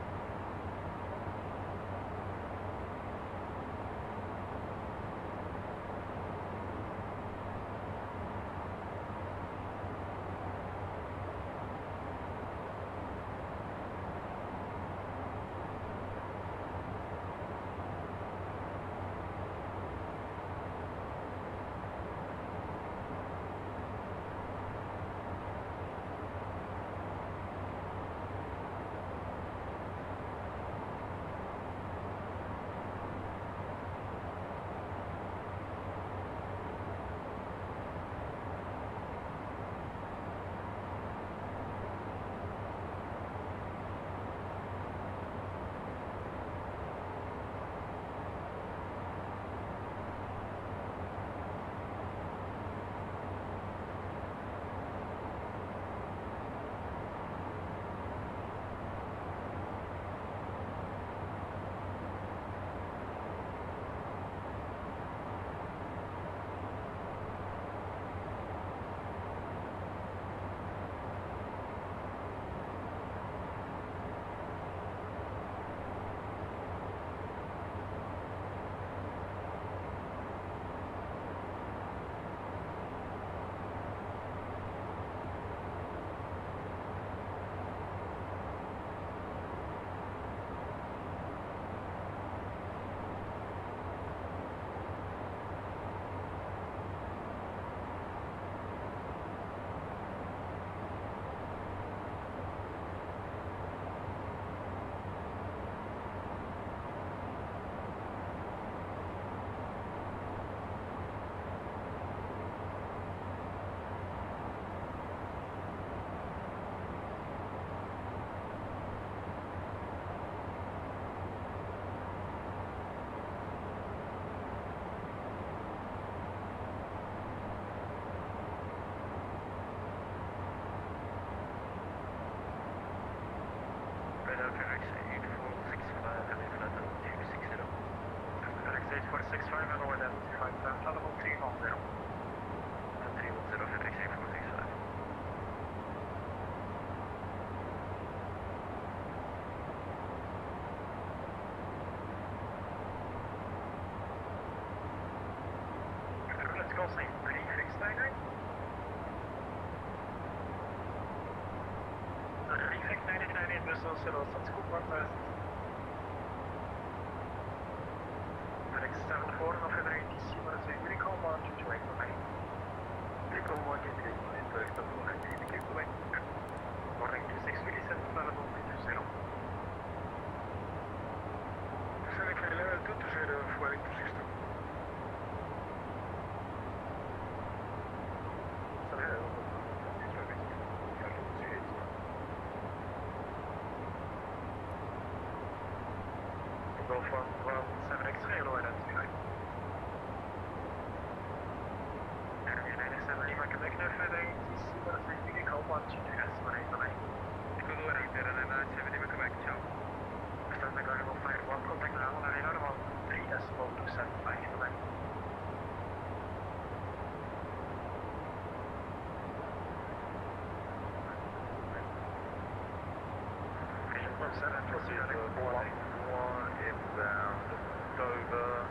inbound Dover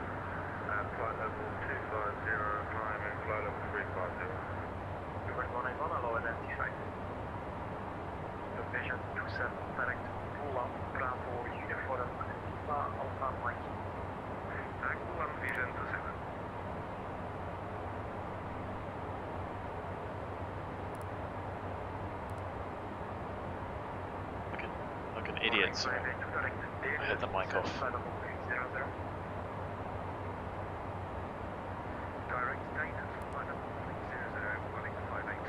at flight level 250, climbing flight level 350. Uber 181, hello, identified. Division 27, direct pull up, Bravo, uniform, Alpha Mike. Pull up, Vision 27. Like an idiot, so I had the mic off. Direct guidance, flight level 300, calling 58.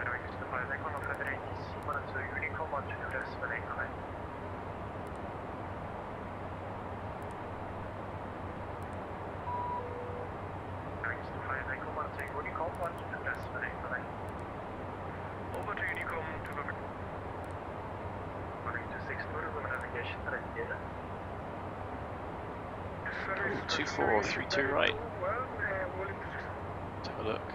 Direct to 5 Econ of ATC, to Unicom on to the Spinning Line. Direct to 5 Econ on to Unicom on to the Spinning Line. Over to Unicom to the 6 navigation ready. 2432 right. Let's have a look.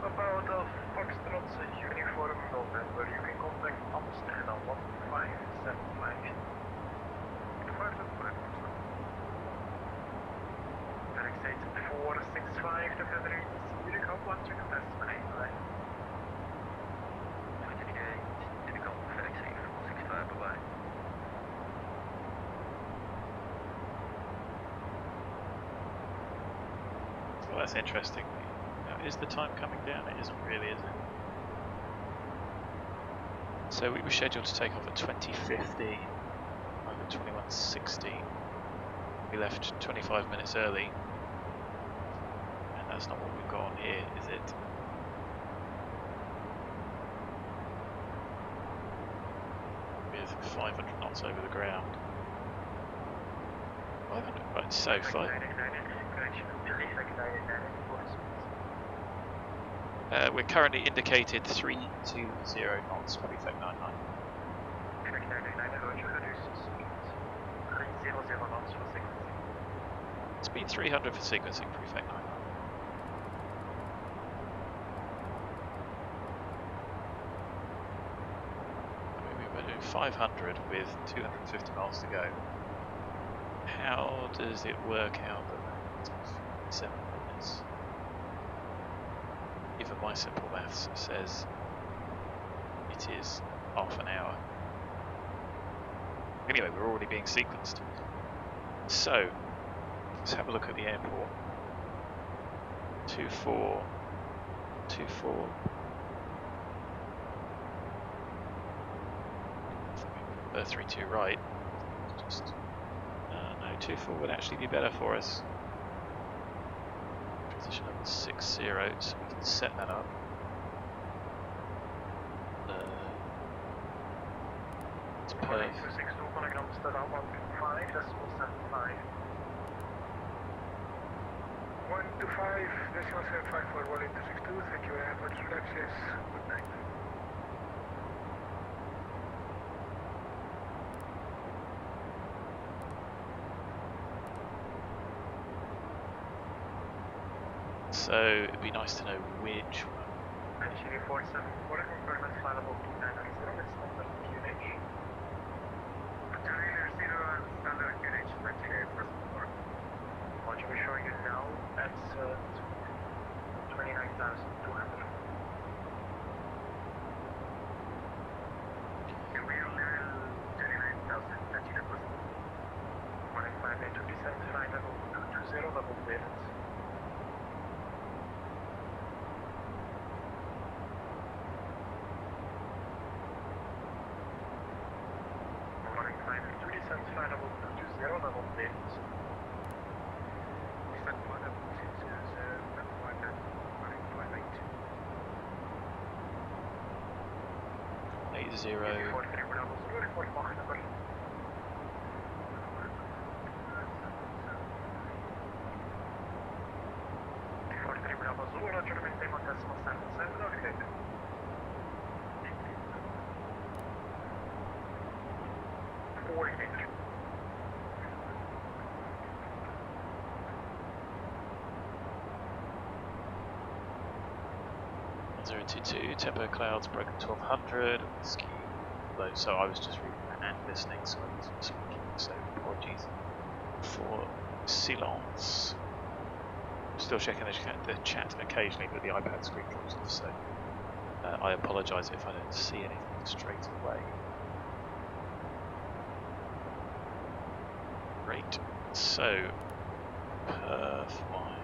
About Foxtrot's uniform November, you can contact Amsterdam 1575. Direct state 465 to February, Unicom 1 to contest my name, right? 28, Unicom, FedEx 465, bye-bye. Well, that's interesting. Now, is the time coming down? It isn't really, is it? So we were scheduled to take off at 20:50, over 21:16. We left 25 minutes early, and that's not what we've got on here, is it? With 500 knots over the ground. 500, right, so 5. We're currently indicated 320 knots, prefect 99. Speed 300 for sequencing, prefect 99. We're doing 500 with 250 miles to go. How does it work out that it's 7 minutes? Even my simple maths says it is half an hour. Anyway, we're already being sequenced. So, let's have a look at the airport. 24. 32 right. Just no, 24 would actually be better for us. Position level 60, so we can set that up. It's perfect. 125.75 for 182, thank you very much for access, good night. So it'd be nice to know which one. NHT 474, Compartment flight level 2990, it's number QNH. Trailer 0 and standard QNH 38%. What we're showing you now, that's 29,200. The real level 29,000, that's your person. 158 to descent, flight level 220, double clearance. Flight level 220, level clearance. Descent flight level 220, running flight 80. 43 Bravo Zulu, report Mach number. 43 Bravo Zulu, roger, maintain on decimal 77, navigator. 022, tempo clouds broken 1200, whiskey low. So I was just reading that and listening, so I wasn't speaking, so apologies for silence. I'm still checking the chat occasionally, but the iPad screen drops off, so I apologise if I don't see anything straight away. Great, so perf-wise.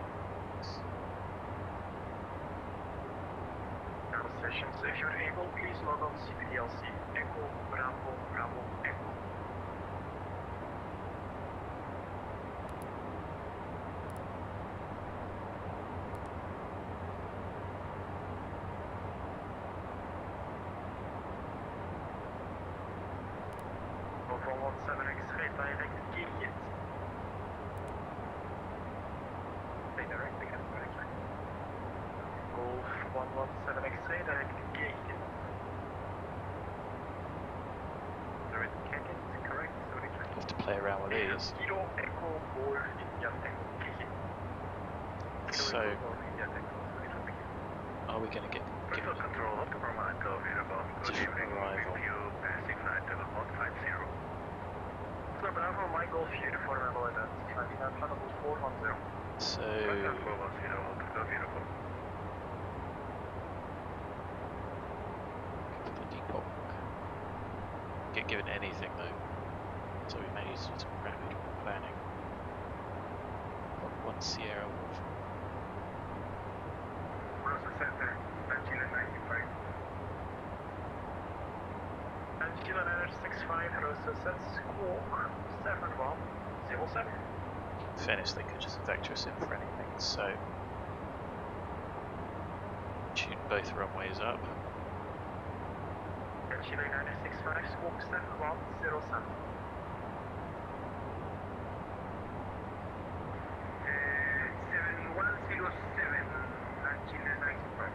Sessions, if you're able, please log on CPDLC. Echo, Bravo, Bravo, Echo. Over 17 X-ray, direct Gigabyte. Stay direct again, correct. Golf 117 X-ray, direct Gigabyte. Direct Gigabyte, correct, sorry. Have to play around with these. Kilo Echo Golf India Echo Gigabyte. So, are we going to get Crystal Control, October Mike, Golf Uniform, good evening, review, passing flight to the 150. So Bravo, my Golf Uniform, level identified, Untitled 410. So, the DEPOK. Get given anything though, so we may use some rapid planning. One Sierra Wolf. Rosa Center, 1995. Angela 965, Rosa set, squawk 7107. Fairness, they could just vector us in for anything, so tune both runways up. Angela 965, squawk 7107. 7107, 1995.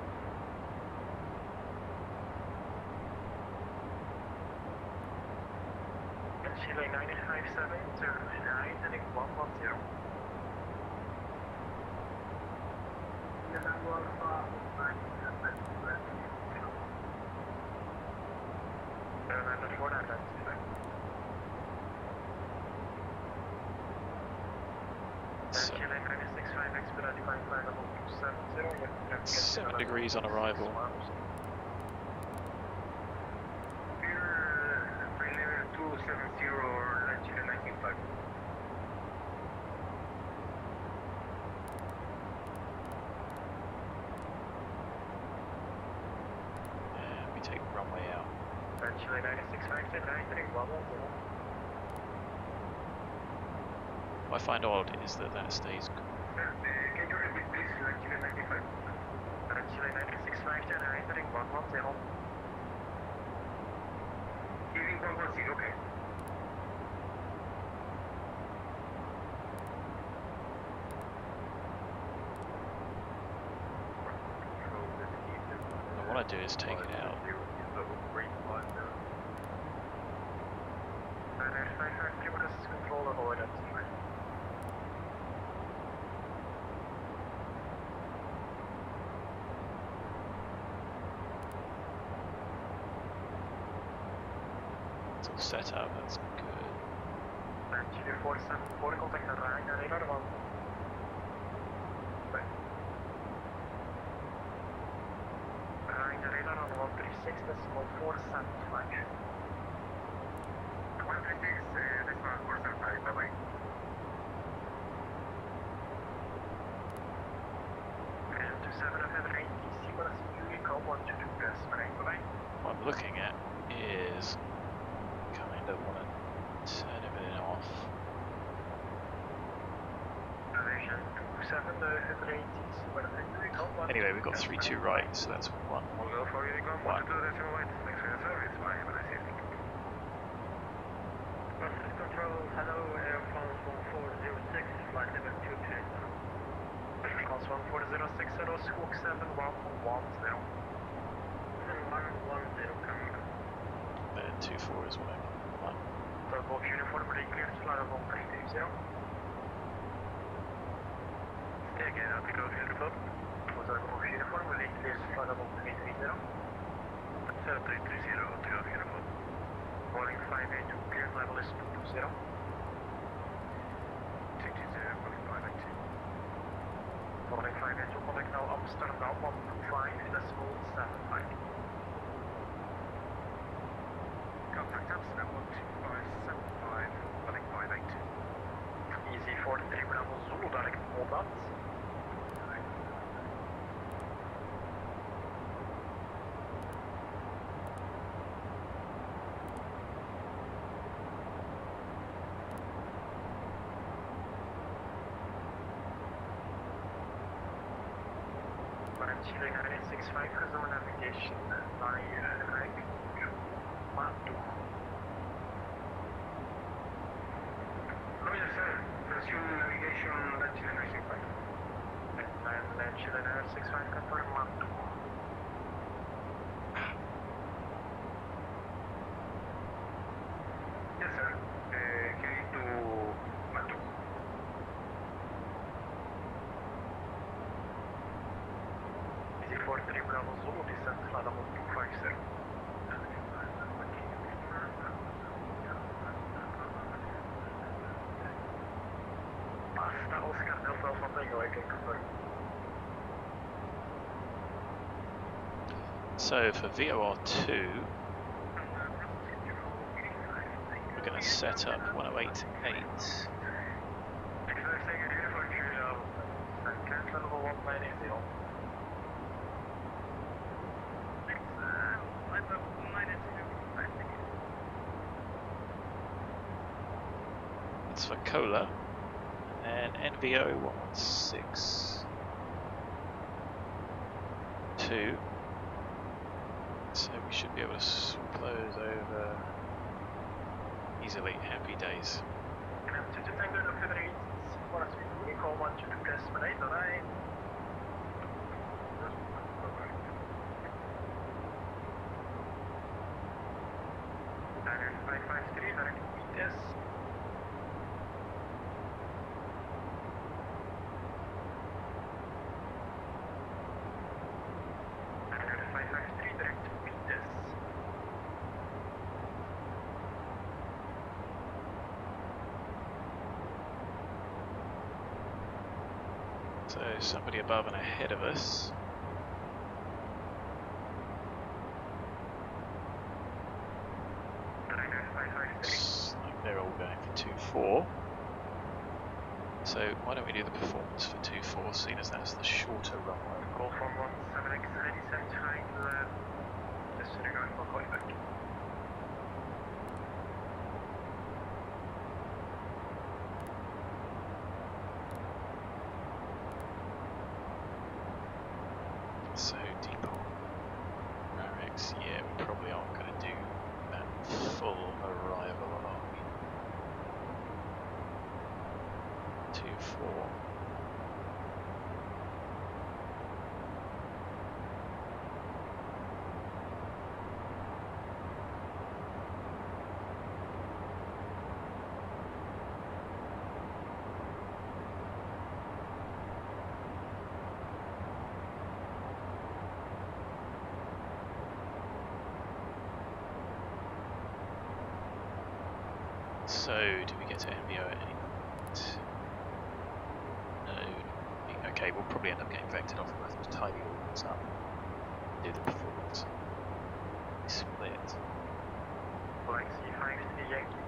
Chile 957, turn 9, heading 110. So, Chile 965, expedited by flight level 270. 7 degrees on arrival. Level 270, Chile 965. And we take the runway out. Chile 965, turn 9, heading 110. What I find odd is that stays. Can you repeat please, Chile 95? Chile 965, turn 9, heading 110. Heading 110, okay. What I want to do is take it out. 955, what is control level identified? It's all set up, that's good. Chile 474, contact the radar 1. Radar on 136.475. 136.475, bye-bye. And 27 of heaven 8, DC, what is you call 122 press, bye-bye. What I'm looking at is kind of want to turn everything off. Division 27 of heaven 8, DC, what is you call 122 Anyway, we've got 3-2 right, so that's 1. We'll go for Unicom, 122 decimal white. Thanks for your service, bye, have a nice evening. Process control, hello, Air France 1406, flight level 230. France 1406, hello, squawk 7110. 7110, coming up. 24 is what I want. Delta Golf Uniform, ready clear to fly level 330. Stay again, Delta Golf Uniform. Delta Golf Uniform, ready clear to fly level 330. Delta 330, Delta Golf Uniform. Boarding 582, clear level is 220. 220, boarding 582. Boarding 582, calling now Amsterdam 125.75. Contact Amsterdam 125.75, boarding 582. Easy 43 Bravo Zulu, direct mobile. Chile 965, resume navigation by right Matu. Roger sir, resume navigation by Chile 965. And Chile 965, confirm Matu. Yes sir, heading to Matu. Easy 43 Bravo Zulu, descent flight level 250. Pasta Oscar Delta Alpha Tango, I can confirm. So for VOR2, we're going to set up 108.8. That's for Cola, and then NVO 116.2. So we should be able to swap those over easily. Happy days. So somebody above and ahead of us. Looks like they're all going for 2.4. So why don't we do the performance for 2.4, seeing as that's the shorter runway. Call from 17X ready, set behind disregard for calling back. So DEPOK, RARX, yeah, we probably aren't going to do that full arrival, are we? 2.4. So, do we get to NVO at any point? No. Okay, we'll probably end up getting vectored off. We'll have to tidy all this up. Do the performance. Split. Galaxy 53 Yankee.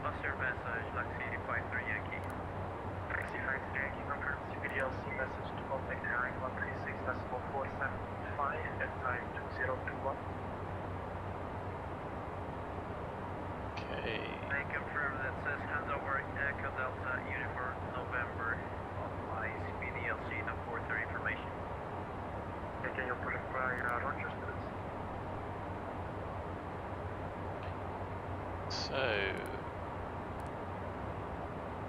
What's your message, Galaxy 53 Yankee? Galaxy 53 Yankee confirms CBDLC message to contact airline 136.475 at time 2021. Okay. I confirm that says handover Echo Delta Uniform November on my CBDLC no 43 information. Okay, you're pulling by Rochester. So,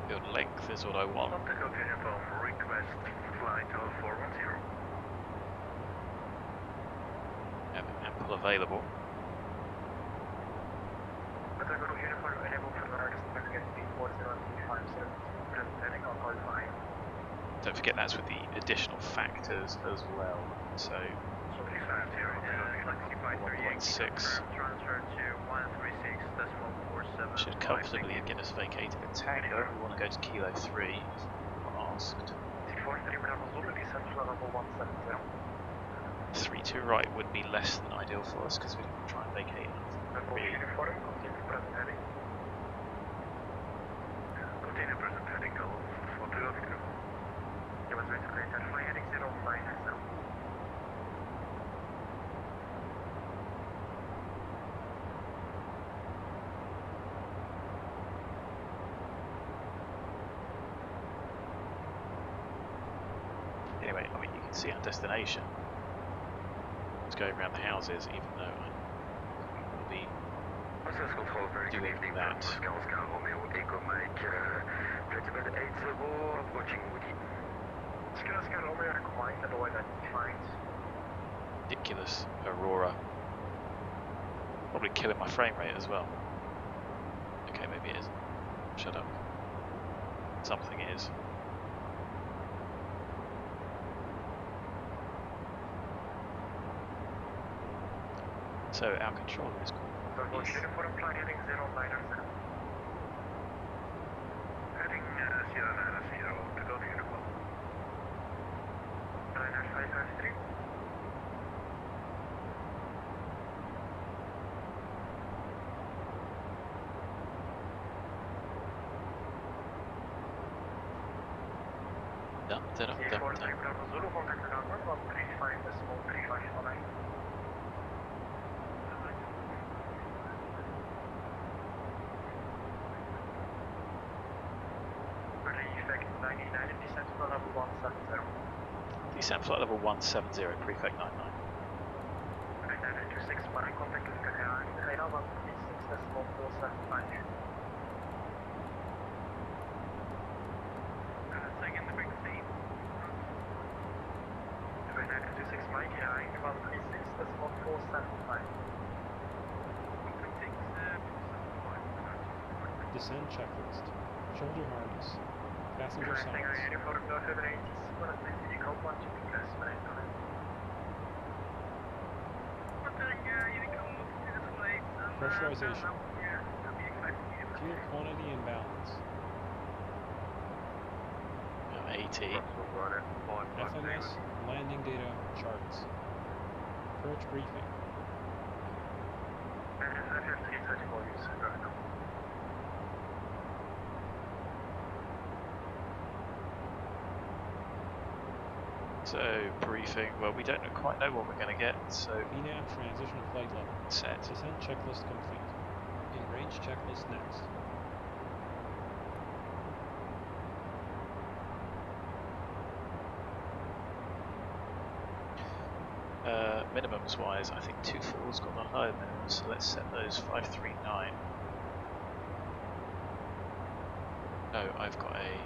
your length is what I want. Takeoff Uniform request flight 0410. Have ample available. Don't forget that's with the additional factors as well. So 1.6 should comfortably get us vacated a Tango. We want to go to Kilo 3, if asked. 3-2 right would be less than ideal for us because we don't try and vacate really. Anyway, I mean, you can see our destination. It's going around the houses, even though I will be doing that. Ridiculous Aurora. Probably killing my frame rate as well. Okay, maybe it isn't. Shut up. Something is. So our controller is called. Uniform flight heading 090. Heading 090 to go to uniform. 99553. Dum. Zulu contact the number 135.3549. Descent flight level 170. Descent flight level 170, prefect 99. 9926, my contact is Airline, radar 136.475. Taking the quick seat. 9926, Mike, Airline 136.475. Descent checklist. Shoulder harness. Passenger signs. Pressurization. Fuel quantity and balance. AT. FMS landing data charts. Approach briefing. So, briefing, well, we don't quite know what we're going to get, so... VNAV transition flight level. Set. Descent checklist complete. In range checklist next. Minimums wise, I think 2.4's got the higher minimums, so let's set those 539. No, I've got a...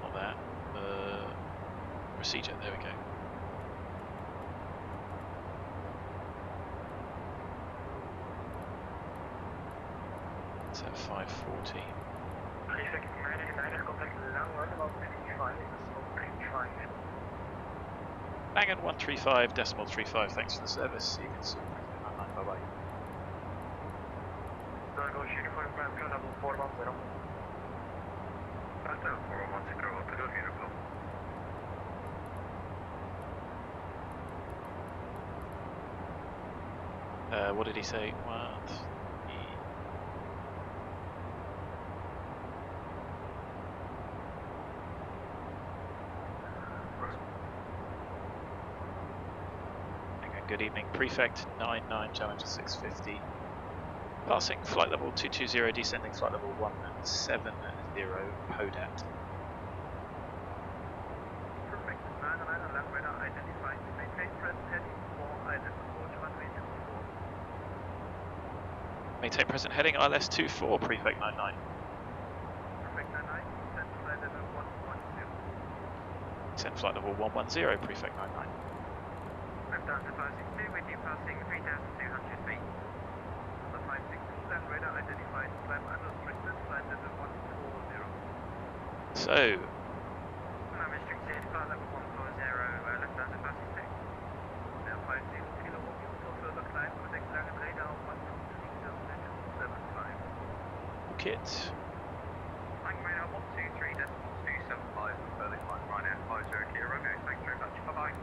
not that. Procedure, there we go. It's at 540. Prefect 99, contact Langen 135. Langen 135.35, thanks for the service. You can see. Bye bye. Go uniform prime level 410. That's 410, to go uniform. What did he say? What? Good evening, Prefect 99, Challenger 650. Passing flight level 220, descending flight level 170, PODAT. Perfect, 99 land radar identified. Maintain present heading for ILS approach runway 24. Maintain present heading ILS 24, Prefect 99. Perfect 99, descend flight level 110. Descend flight level 110, Prefect 99. Down to 562, waiting passing 3,200 feet. Number 562, land radar identified, climb unrestricted, flight level 140. So, kit. Flying radar 123.275 for Berlin Flight Ryanair 50 Kilo Romeo, thanks very much, bye bye.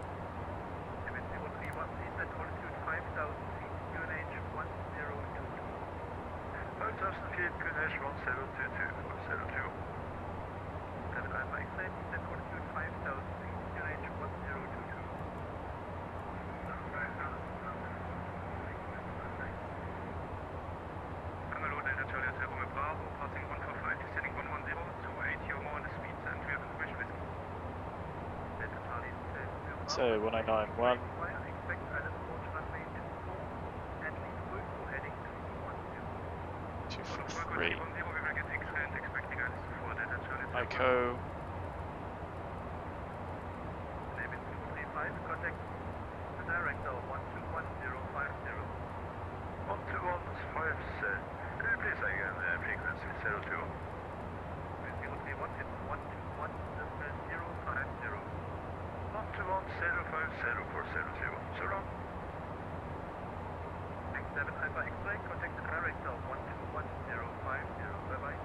Limit 031, descent altitude 5,000 feet, QNH 1022. 5,000 feet, QNH 1022, 1022. 7 Alpha X-ray, descent altitude 5,000 feet, QNH 1022. Hello, Delta Charlie Hotel Romeo Bravo, passing 145, descending 110 to 80 or more on the speeds, and we have information with Delta Charlie Hotel Romeo Bravo. So 1091. Expect Island approach runway 24, and lead Ortho heading 210. 243. We will get X-ray and expecting Island 4, Delta Charlie Hotel ICO. Name is 235, contact the director 121050. 121050. Please again, frequency 02. 031, it's 121050. 121050 for 02. So long. X7 Alpha X-ray, contact the director 121050. Bye bye.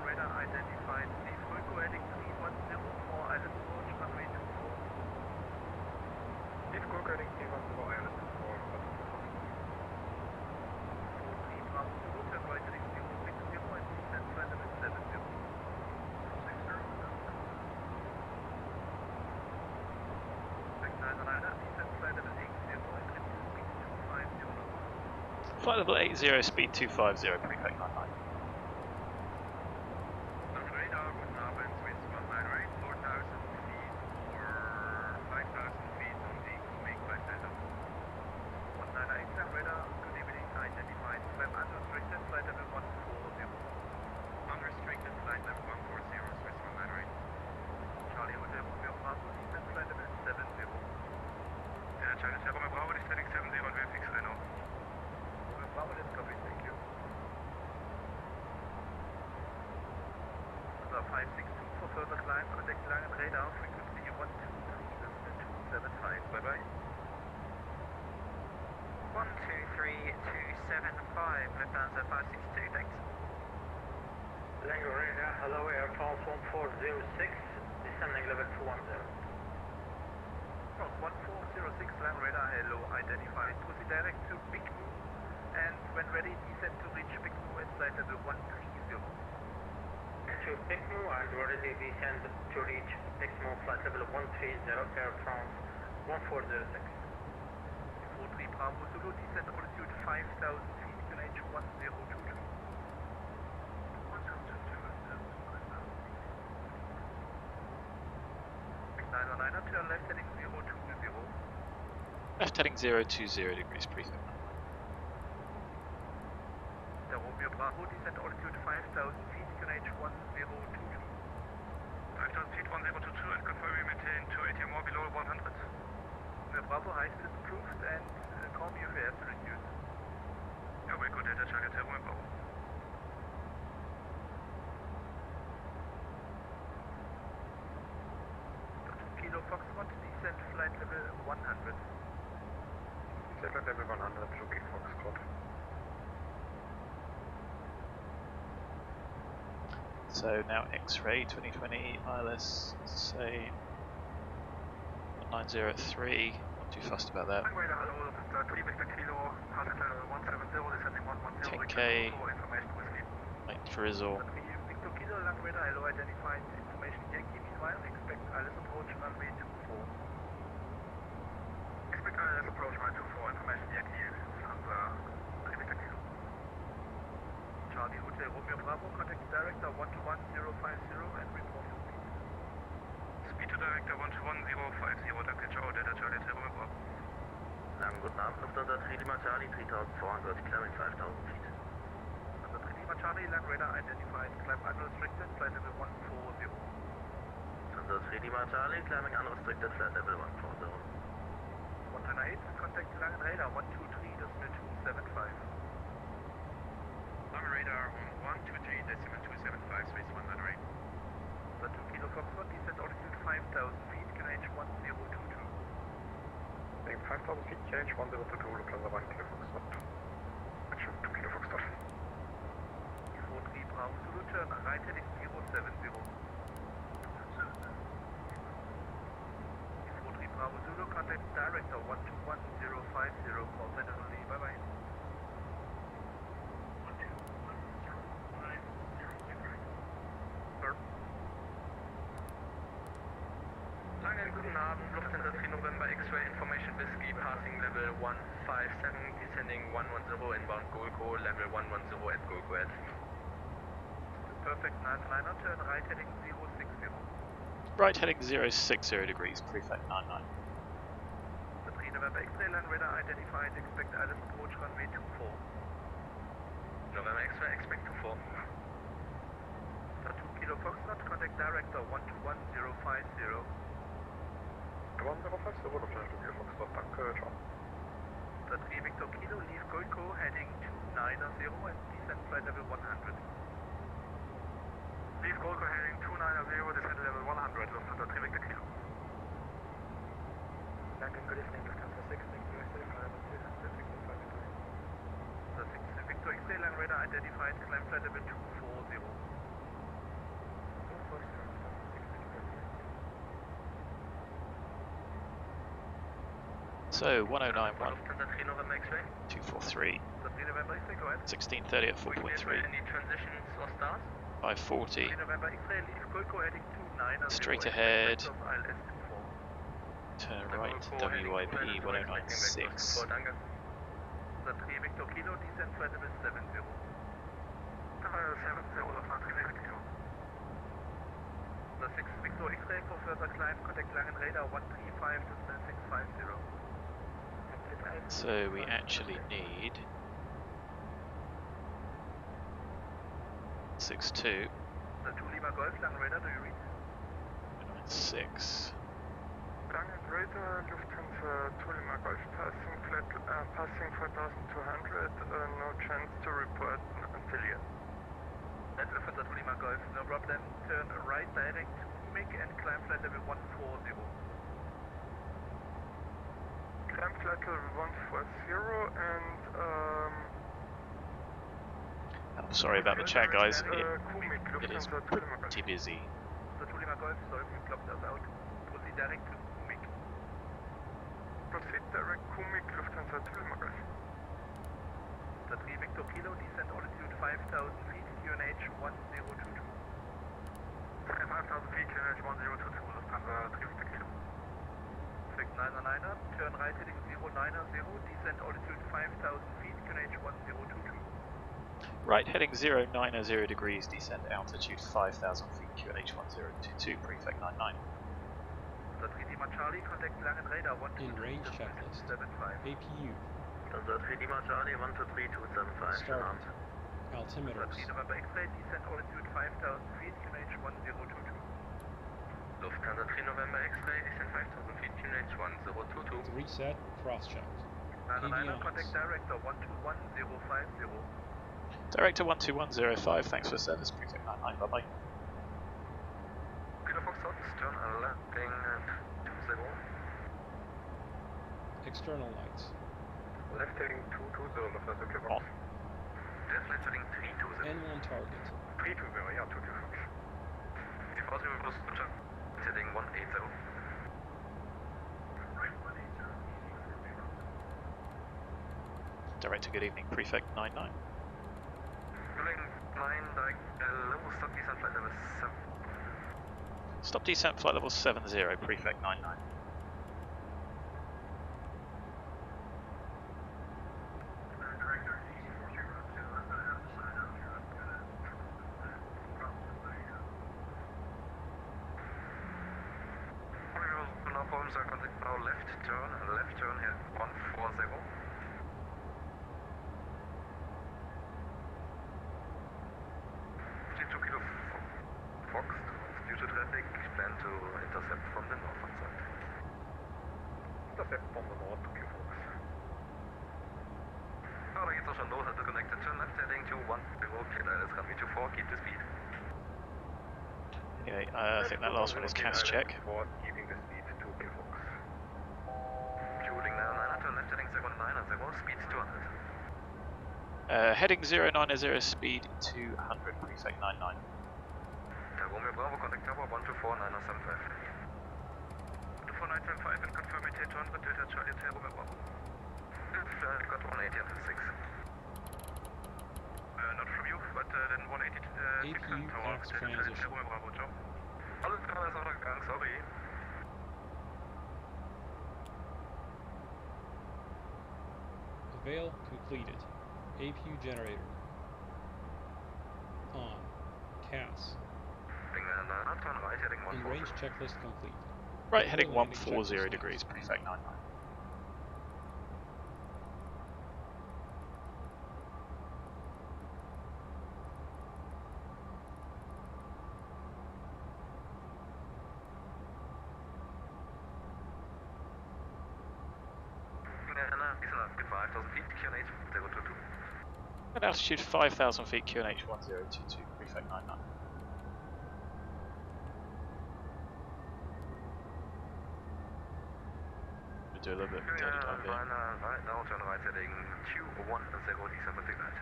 Radar identified. Leave Volko heading 310 for Island approach runway 24. Leave Volko heading 310 Island 24. 43 Bravo Zulu, turn right heading 060 and descend flight level 70. 69 descend flight level 80 and reduce speed 250. Flight level 80, speed 250, prefect 99. Radar, guten Abend, Swiss 19 right, 4,000 feet or 5,000 feet on the make flight center. 198 radar, good evening, identified, climb unrestricted, flight level 140. Unrestricted, flight level 140, Swiss 19 right. Charlie Hotel Romeo Bravo, descent flight level 70. Yeah, Charlie Hotel Romeo Bravo, descending 70 on VFX Renault. Romeo Bravo, let's copy, thank you. 562 for further climb, contact Langen radar, frequency 123.275, bye bye. 123.275, Lufthansa 562, thanks. Langen radar, hello, Air France 1406, descending level 210. France 1406, Langen radar, hello, identified, proceed direct to Big Mo, and when ready, descend to reach Big Mo at flight level 130. To Picmo and already descend to reach Picmo flight level 130 Air France 1406. 43 Bravo Zulu, descent altitude 5,000 feet, QNH 1022. 909, turn left heading 020. Left heading 020 degrees, prefect. The Romeo Bravo, descent altitude 5,000 feet, QNH 1022. 5,000 feet 1022, and confirm we maintain 280 or more below 100. The Bravo high speed is approved, and call me if you have to reduce. Yeah, we're good at the Charlie Hotel Romeo Bravo. Kilo Foxtrot, descent flight level 100. Descent flight level 100, looking Foxtrot. So now X-ray 2020 ILS, say 1903. Not too fussed about that. 10K, like drizzle. Victor Kilo, Lang radar, hello, identified information Yankee. Meanwhile, expect ILS approach runway 24. Expect ILS approach runway 24, information Yankee. Victor Kilo. Charlie Hotel Romeo Bravo, contact director 121050 and report your speed. Speed to director 121050, danke, ciao, Delta Charlie Hotel Romeo Bravo. Guten Abend, Lufthansa 3 Lima Charlie 3400, climbing 5000 feet. Lufthansa 3 Lima Charlie, Lang radar identified, climb unrestricted, flight level 140. Lufthansa 3 Lima Charlie, climbing unrestricted, flight level 140. 198, contact Lang radar 123.275. Lang radar on 123.275, Swiss 198. The 2 Kilo Foxtrot, descent altitude 5,000 feet, QNH 1022. Being 5,000 feet, QNH 1022, Lufthansa 1 Kilo Foxtrot. Action 2 Kilo Foxtrot. 43 Bravo Zulu, turn right heading 070. 43 Bravo Zulu, contact director 121050, call center only, bye bye. Lange, guten Abend, Lufthansa 3 November X-Ray Information Whiskey, passing level 157, descending 110, inbound Golko, level 110 at Golko at. Perfect 99er, turn right heading 060. Right heading 060 degrees, prefect 99. The 3 November X-Ray land radar identified, expect Alice approach runway 24. November X-Ray, expect 24. The 2 Kilo Foxtrot, contact director 121050. 1050, Lufthansa 2 Kilo Foxtrot, danke, ciao. The 3 Victor Kilo, leave Golko, heading 290 and descend flight level 100. Leave Golko heading 290, descend level 100, Lufthansa 3 Victor Kilo. Danke, good evening, Lufthansa 6 Victor X-Ray, flight level 200, Victor 5 Victor. The 6 Victor X-Ray land radar identified, climb flight level 240. So 1091, Lufthansa 3 November X-Ray. 243, The 3 November X-Ray, go ahead. 1630 at 4.3, Any transitions or stars? 540, 3 November X-Ray, leave Golko heading 290. straight ahead, Of ILS 24. turn right, WIP 1096. The 3 Victor Kilo, descent flight level 70. 70, Lufthansa 3 Victor Kilo. The 6 Victor X-Ray, for further climb, contact Langen radar 135 to 650. So we actually need 62, The 2 Lima Golf, Langen radar, do you read? 96. Langen radar, Lufthansa 2 Lima Golf, passing flat, passing 4200, no chance to report until yet. That's Lufthansa 2 Lima Golf, no problem, turn right direct to Umik and climb flight level 140. Climb flight level 140 and I'm sorry about the chat, guys. It is pretty busy. The 2 Lima Golf, sorry, you blocked us out. Proceed direct to Umik. Proceed direct Umik, Lufthansa 2 Lima Golf. The 3 Victor Kilo, descent altitude 5000 feet, QNH 1022. 5000 feet, QNH 1022, Lufthansa 3 Victor Kilo. Perfect 9er, turn right heading 090, descent altitude 5000 feet, QNH 1022. Right heading 090 degrees, descent altitude 5000 feet, QNH 1022, prefect 99. The 3 Lima Charlie, contact Langen radar 123 In range checklist. 75. APU. The 3 Lima Charlie 123275. Start. The Altimeters. 3 November X-Ray, descent altitude 5000 feet, QNH 1022. Lufthansa 3 November X-Ray, descent 5000 feet, QNH 1022. Reset. Cross-checked. Contact director 121050. Director 12105, thanks for service, prefect 99, bye bye. Kilo Foxtrot, turn landing at 20. External lights. Left heading 220, Lufthansa Kilo On. Fox. Left heading 320. N1 target. 320, yeah, 2 Kilo Fox. Possible was heading 180. Director, good evening, prefect 99. Building 9, direct, level stop descent flight level 7. Stop descent flight level 70, prefect 99. No problems, I contact now left turn here 140. 2 Kilo Fox, due to traffic, plan to intercept from the northern side. Intercept from the north, 2 Kilo Fox. Oh, da geht's auch schon los, also connected, turn left heading to 10, clear Alice runway 24, keep the speed. Okay, I think that last one is CAS check. Keeping the speed to DEPOK. Shooting now 9 turn left heading 090, speed 200. Heading 090, speed 200, prefect 99. Romeo Bravo, contact tower 1249075. 1249075 and confirm ETA 200, Delta Charlie Hotel Romeo Bravo. Got 180 until 6. Not from you, but then 180 APU tower, X Delta transition. Charlie Romeo Bravo, ciao. Alles klar, ist auch noch gegangen, sorry. Avail completed. APU generator. On. CAS. Turn right heading And 140. range checklist complete. Right, heading Landing 140 checklist degrees, next. prefect 99. Good 5,000 feet, QNH 022. At altitude 5,000 feet, QNH 1022, prefect 99. We do a little bit of dirty dive here. Right now, turn right heading 210, December the glide.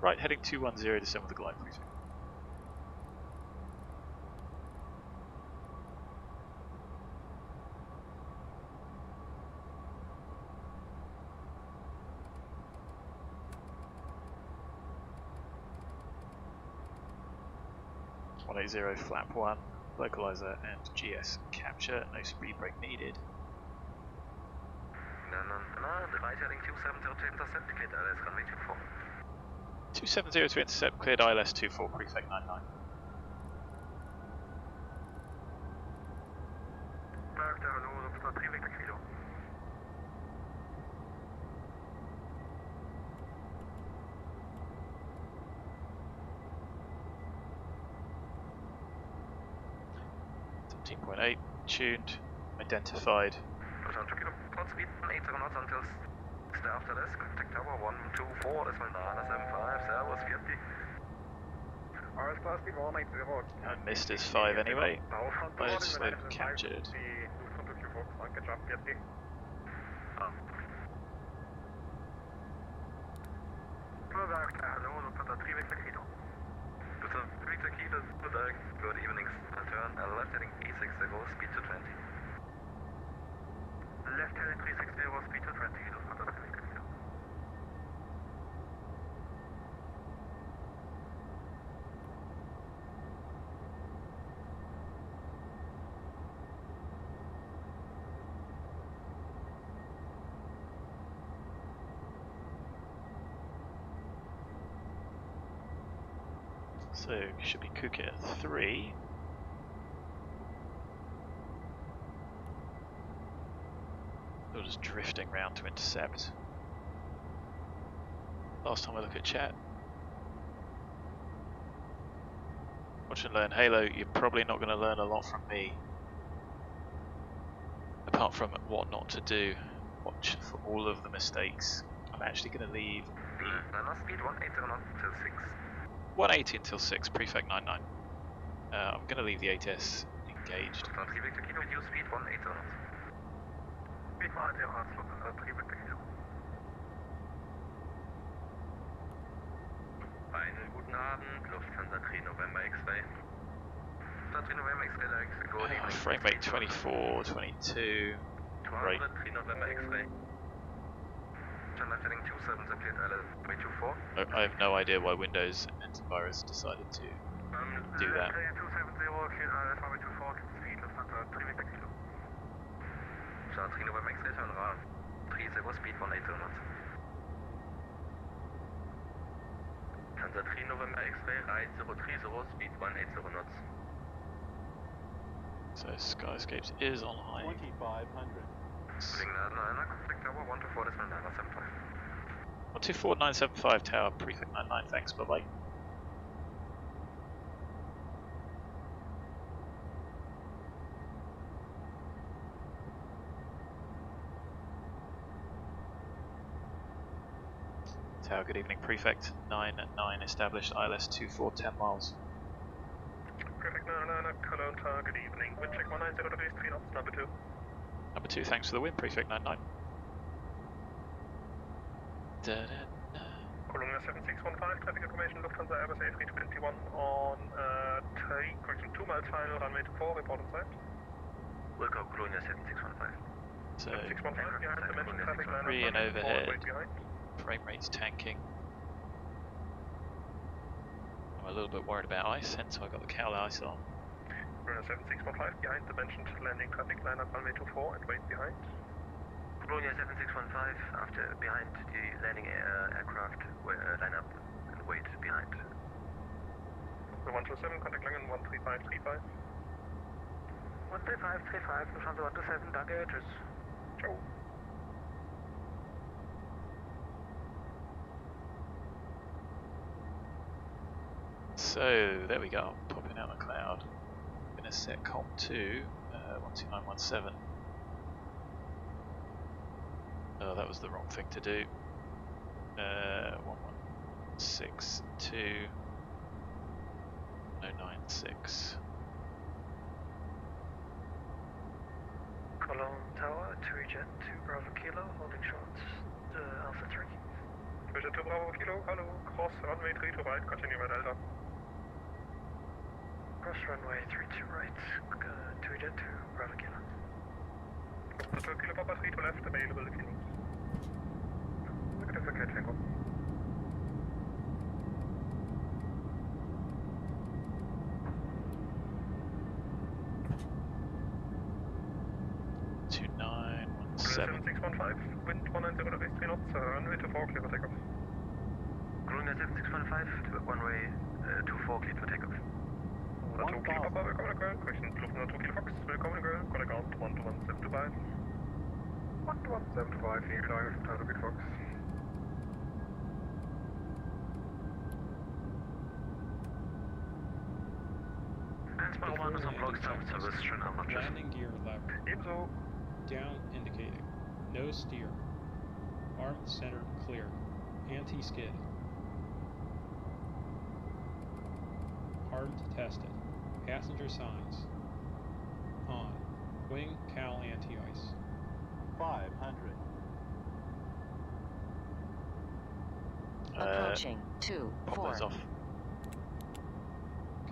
Right, heading 210, December the glide, prefect. Flap 1, localizer and GS capture, no speed brake needed. The right heading 270 to intercept, cleared ILS runway 24. 270 to intercept, cleared ILS 24, prefect 99. Hallo, Luftfahrt 3 Victor Kilo. .8, tuned, identified. Cloud speed 80 knots until stay after this. Contact tower 124, decimal 975, servus 40. Alles klar, speed 180. I missed his 5 anyway, but it's been captured. Anker jump 40. Hallo, Lufthansa 3 Victor Kilo. Lufthansa Victor Kilo, good evening, turn left heading 360, speed to 20. Left heading 360, speed to 20, Lufthansa 3 Victor Kilo. So, should be Kuka 3. They're just drifting round to intercept. Last time I look at chat. Watch and learn Halo, you're probably not going to learn a lot from me. Apart from what not to do. Watch for all of the mistakes. I'm actually going to leave the Speed 180 knots till 6. 180 until 6, prefect 99. I'm going to leave the 8S engaged. Lufthansa 3 Victor Kilo, reduce speed 180 knots. Speed 180 knots, Lufthansa 3 Victor Kilo. Einen guten Abend, Lufthansa 3 November X-Ray. Lufthansa 3 November X-Ray, direct go evening. Frame rate 24, 22. Right. 3 November X-Ray. Turn left heading 27, cleared ILS 324. I have no idea why Windows Antivirus decided to do that. Left heading 270, cleared ILS 324, speed Lufthansa 3 Victor Kilo. Lufthansa 3 November X-Ray, turn right. 30, speed 180 knots. Lufthansa 3 November X-Ray, right 030, speed 180 knots. So Skyscapes is on high. 2500. Contact tower 124, decimal 975. 124975 tower, prefect 99, thanks, bye bye. Tower, good evening, prefect 99 established, ILS 24, 10 miles. Prefect 99, Cologne Tower, good evening. Wind check 190 degrees, 3 knots, number 2. Number 2, thanks for the wind, Prefect 99. Cologne 7615, traffic information, Lufthansa Airbus A321 on 2 miles final, runway 24, report on site. Wilco, Cologne 7615. So, 615, behind the mentioned traffic line. 3 and overhead, behind. frame rate's tanking. I'm a little bit worried about ice, hence I got the cowl ice on. Cologne 7615, behind the mentioned landing traffic line up runway 24 and wait behind. Cologne 7615, after behind the landing aircraft, line up and wait behind. 127, contact Langen 13535. 13535, Lufthansa 127, danke, tschüss. Ciao. So, there we go, popping out the cloud. I'm going to set comp to 12917. Oh, that was the wrong thing to do. 1162 096. Cologne Tower, 2 Jet, 2 Bravo Kilo, holding short, Alpha 3. Vision 2 Bravo Kilo, hello, cross runway 3 to right, continue by Delta. Cross runway 3 to right, 2 Jet, 2 Bravo Kilo. The 2 Kilo Papa 3 to left, available if you need. Negative, okay, tango. Seven. 7615, wind 190 degrees, 3 knots, runway 24, clear for takeoff. Cologne 7615, runway 24, clear for takeoff. 2 Kilo Papa, willkommen Köln, correction, Lufthansa 2 Kilo Fox, willkommen Köln, connect out 12175. 12175, Eagle Eye, Lufthansa 2 Kilo Fox. Landing gear lever. Ebenso. Down indicating. No steer. Arm center clear. Anti-skid. Armed tested. Passenger signs. On. Wing cowl anti-ice. 500. Approaching. 2, Pop 4. those off.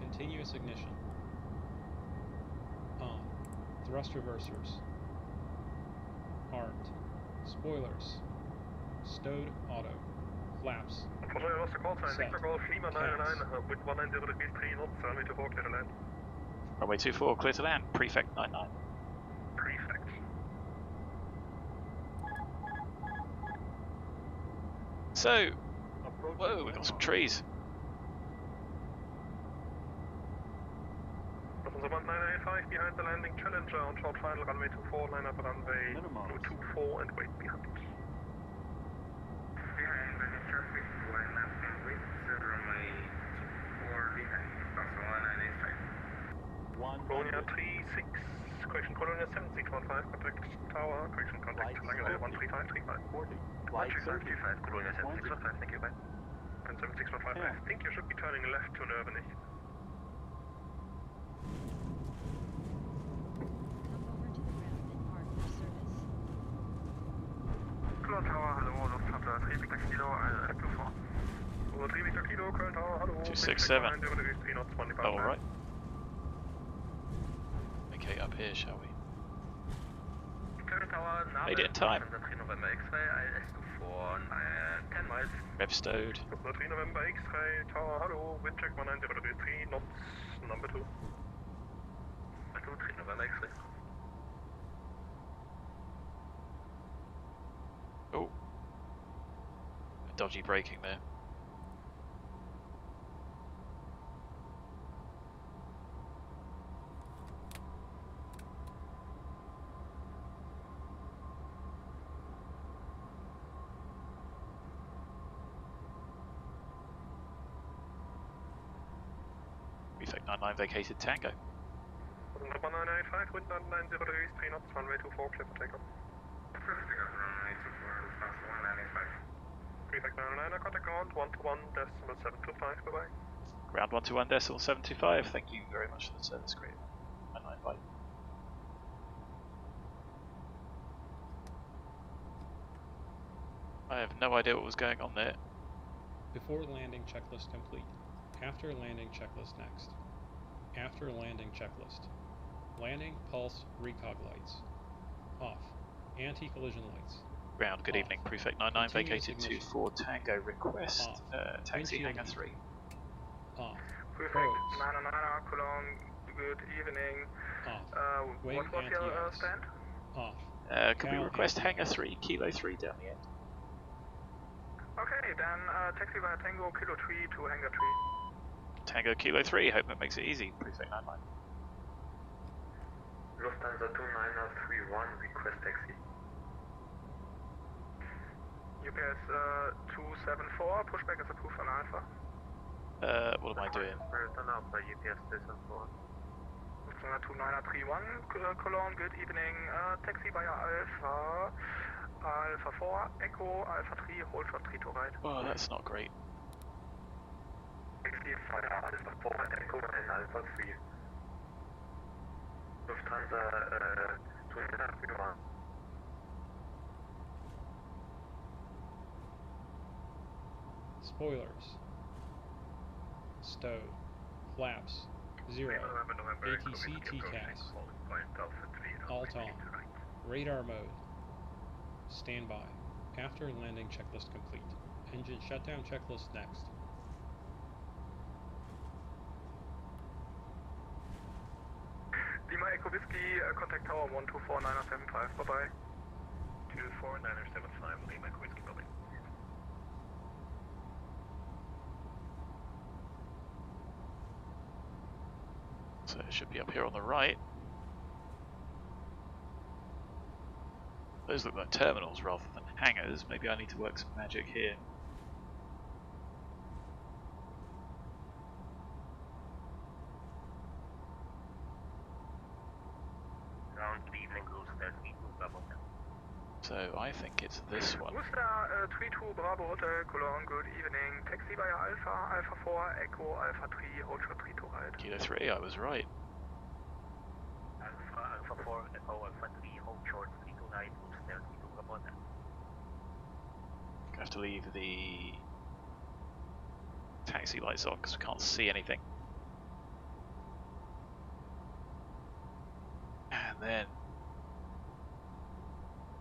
Continuous ignition. On. Thrust reversers. Armed. Spoilers. Stowed auto. Flaps. Unfortunately, I lost the call sign. Set. Victor Golf Lima 99, with 190 degrees, 3 knots, runway 24, clear to land. Runway 24, clear to land, Prefect 99. Prefect. So, whoa, we got some trees. Lufthansa 1985 behind the landing Challenger on short final, runway 24, line up runway 24 and wait behind. Behind the traffic, line up and wait, runway 24 behind, Lufthansa 195. Colonia 36, correction, Colonia 7615, contact tower, correction, contact Langen 13535. 13525, Cologne 7615, thank you, bye. And 7615, I think you should be turning left to Nürnberg. Cologne Tower, hello, Lufthansa 3 Victor Kilo, Apu Start. 3 Victor Kilo, Köln Tower, hello. 267. 90 degrees, 3 knots, 25. Oh, alright. Okay, up here, shall we? Köln Tower, Made it in time. Lufthansa 3 November X-ray, IS24, 10 miles. Rev stowed. Lufthansa 3 November X-ray, Tower, hello. Wind check 190 degrees, 3 knots, number 2. 3 November X-ray. Oh. Dodgy braking there. Prefect 99 vacated Tango. 1985, wind 90 degrees, 3 knots, runway 24, clear for takeoff. Prefect 99, contact ground, 121.725, bye bye. Ground 121.725, thank you very much for the service, great. Bye. I have no idea what was going on there. Before landing checklist complete. After landing checklist next. After landing checklist. Landing pulse recog lights. Off. Anti-collision lights. Ground, good evening, Prefect 99, Continuous vacated ignition. 24 Tango request, Off. taxi Windshield hangar 3. Off. Prefect Probes. 99, Cologne, good evening. Off. Wing What was your anti-ice. stand? Off. Could we Cow request hangar anti-ice. 3, Kilo 3 down the end? Okay, then taxi via Tango, Kilo 3 to hangar 3. Tango Kilo 3, hope that makes it easy, Prefect 99. Lufthansa 2931, request taxi. UPS 274, pushback is approved on Alpha. What am I doing? Turn Alpha, UPS 274. Lufthansa 2931, Cologne, good evening. Taxi via Alpha, Alpha 4, Echo, Alpha 3, hold short 3 to right. Oh, that's not great. Taxi via Alpha 4, Echo and Alpha 3. Lufthansa 2931. Spoilers. Stow. Flaps. 0. ATC TCAS. Alt on. Radar mode. Standby. After landing checklist complete. Engine shutdown checklist next. Lima Echo Whiskey, contact tower 124.975, bye-bye. 24975, Lima Echo Whiskey, bye-bye. So it should be up here on the right. Those look like terminals rather than hangars. Maybe I need to work some magic here. So I think it's this one. Worcester 32 Bravo Hotel, Cologne, good evening. Taxi via Alpha, Alpha 4, Echo, Alpha 3, hold short 3 to right. Kilo 3, I was right. Alpha 4, Echo, Alpha 3, hold short 3 to right, Worcester 32 Bravo Hotel. I have to leave the taxi lights on because we can't see anything. And then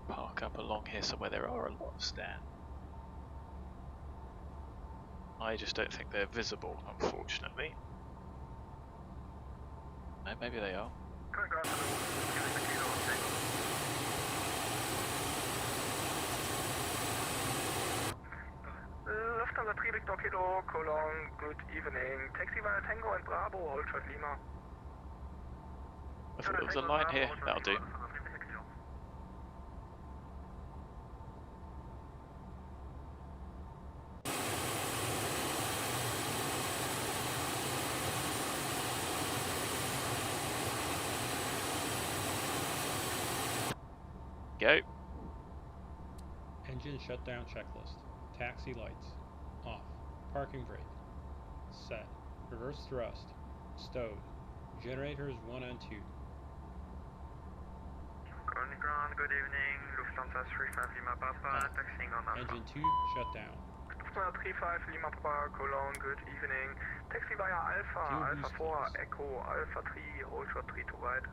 park up along here somewhere. There are a lot of stands. I just don't think they're visible, unfortunately. No, maybe they are. Lufthansa 3 Victor Kilo, Cologne, good evening. Taxi via Tango and Bravo, hold short Lima. I thought there was a line here. That'll do. Go. Engine shutdown checklist. Taxi lights. Off. Parking brake. Set. Reverse thrust. Stowed. Generators 1 and 2. Ground, good evening. Lufthansa 35 Lima Papa, taxiing on Alpha. Engine 2 shutdown. Lufthansa 35 Lima Papa, Cologne, good evening. Taxi via Alpha, Fuel Alpha boost 4, flaps. Echo, Alpha 3, hold short 3 to right.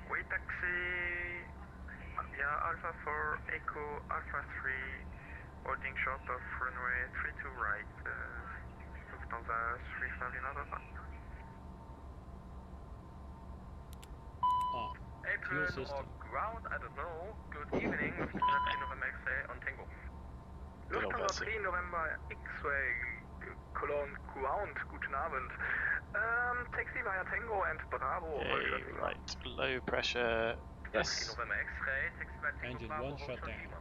We taxi, yeah, Alpha 4, Echo, Alpha 3, holding short of runway 3 to right, Lufthansa 35 Lima Papa. Off. Apron or system. ground, I don't know. Good evening, Lufthansa 3 November X-ray on Tango. Good old Lufthansa VATSIM. 3 November X-ray, Cologne, ground, guten Abend. Taxi via Tango and Bravo. Okay, right. Low pressure. Yes. November X-ray, taxi via Tango, Engine Bravo, 1 hold short shutdown. Lima.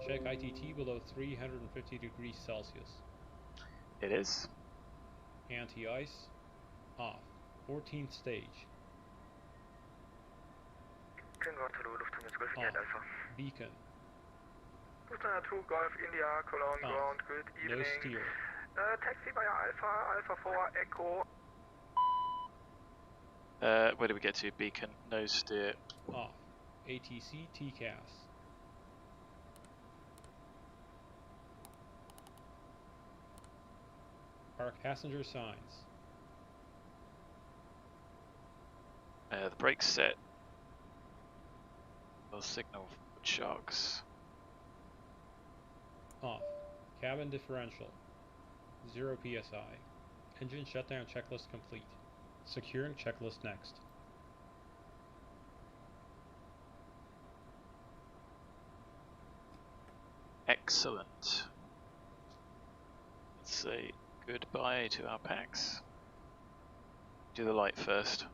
Check ITT below 350 degrees Celsius. It is. Anti-ice. Off. 14th stage. Tango Antelope, Lufthansa 12 Off. Alpha. Beacon. Lufthansa 2 Golf India, Cologne ground, good evening. No steer. Taxi via Alpha 4 Echo. Where do we get to? Beacon, nose steer. Off. ATC TCAS. Park passenger signs. The brakes set. We'll signal for sharks. Off. Cabin differential. 0 psi. Engine shutdown checklist complete. Securing checklist next. Excellent. Let's say goodbye to our packs. Do the light first.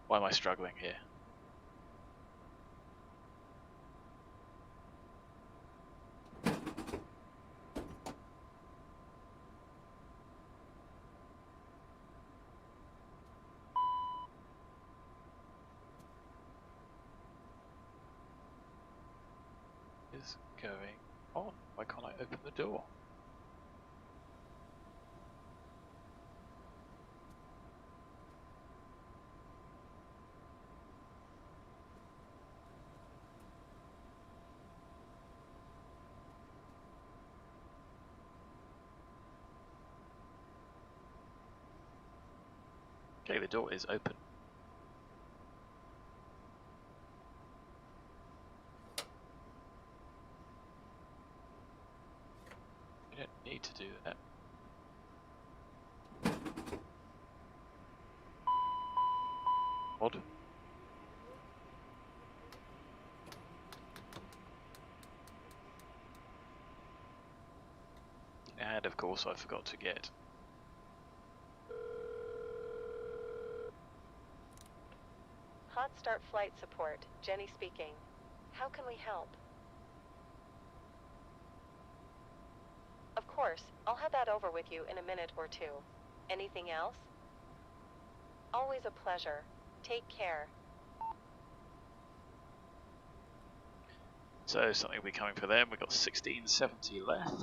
Why am I struggling here? What is going on? Why can't I open the door? Okay, the door is open. You don't need to do that. Odd. And of course I forgot to get Hot Start Flight Support, Jenny speaking. How can we help? Of course, I'll have that over with you in a minute or two. Anything else? Always a pleasure. Take care. So something will be coming for them. We've got 1670 left.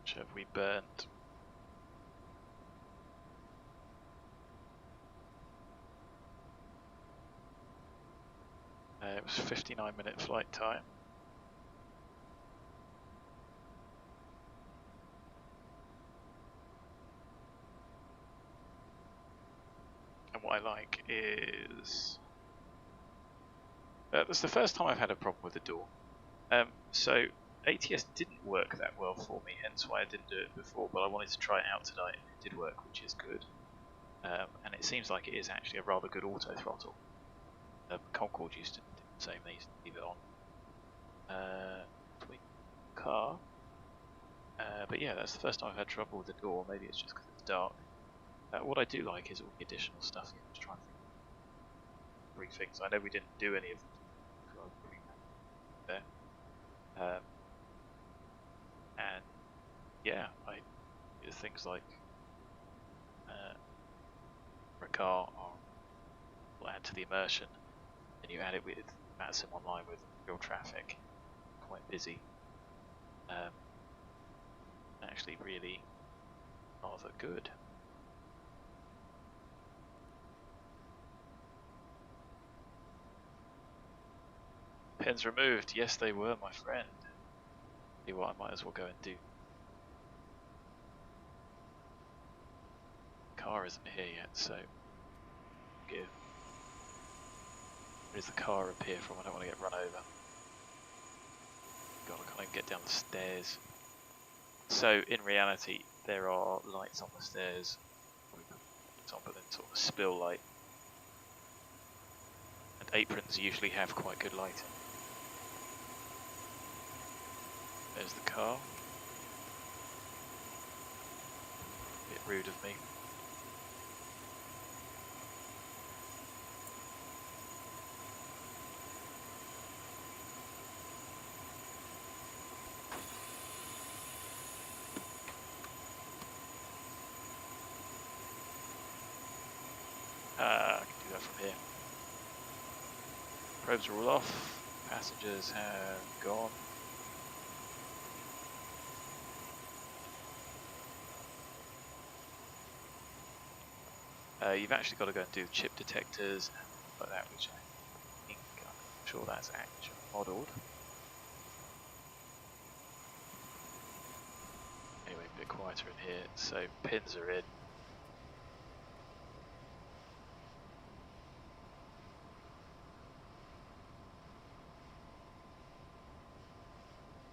Which have we burned? It was 59-minute flight time. And what I like is... that's the first time I've had a problem with the door. So ATS didn't work that well for me, hence why I didn't do it before, but I wanted to try it out tonight and it did work, which is good. And it seems like it is actually a rather good auto throttle. Concorde used to do the same, they used to leave it on. Car. But yeah, that's the first time I've had trouble with the door. Maybe it's just because it's dark. What I do like is all the additional stuff. Yeah, just trying to think of 3 things. I know we didn't do any of them there. And yeah, things like for a car will add to the immersion, and you add it with VATSIM online with real traffic, quite busy. Actually, really rather good. Pens removed. Yes, they were, my friend. See what I might as well go and do. Car isn't here yet, so give. Where does the car appear from? I don't want to get run over. God, I can't even get down the stairs. So in reality, there are lights on the stairs. But then sort of a spill light. And aprons usually have quite good lighting. There's the car. A bit rude of me. I can do that from here. Probes are all off. Passengers have gone. You've actually got to go and do chip detectors and like that, which I think, I'm sure that's actually modelled. Anyway, a bit quieter in here, so pins are in.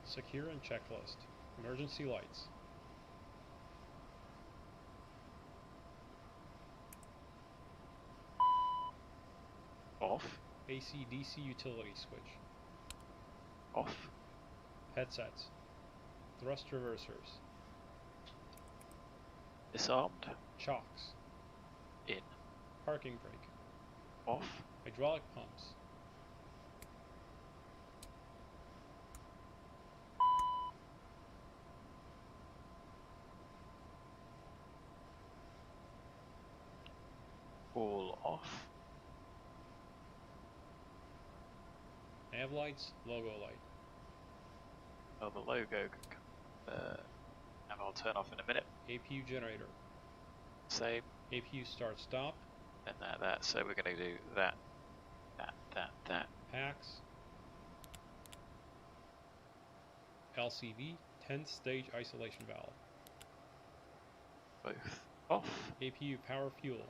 Secure and checklist. Emergency lights. Off. AC/DC utility switch. Off. Headsets. Thrust reversers. Disarmed. Chocks. In. Parking brake. Off. Hydraulic pumps. All off. Nav lights, logo light. Oh, the logo can come. And I'll turn off in a minute. APU generator. Same. APU start stop. And that. So we're going to do that. Packs. LCV 10th stage isolation valve. Both off. APU power fuel.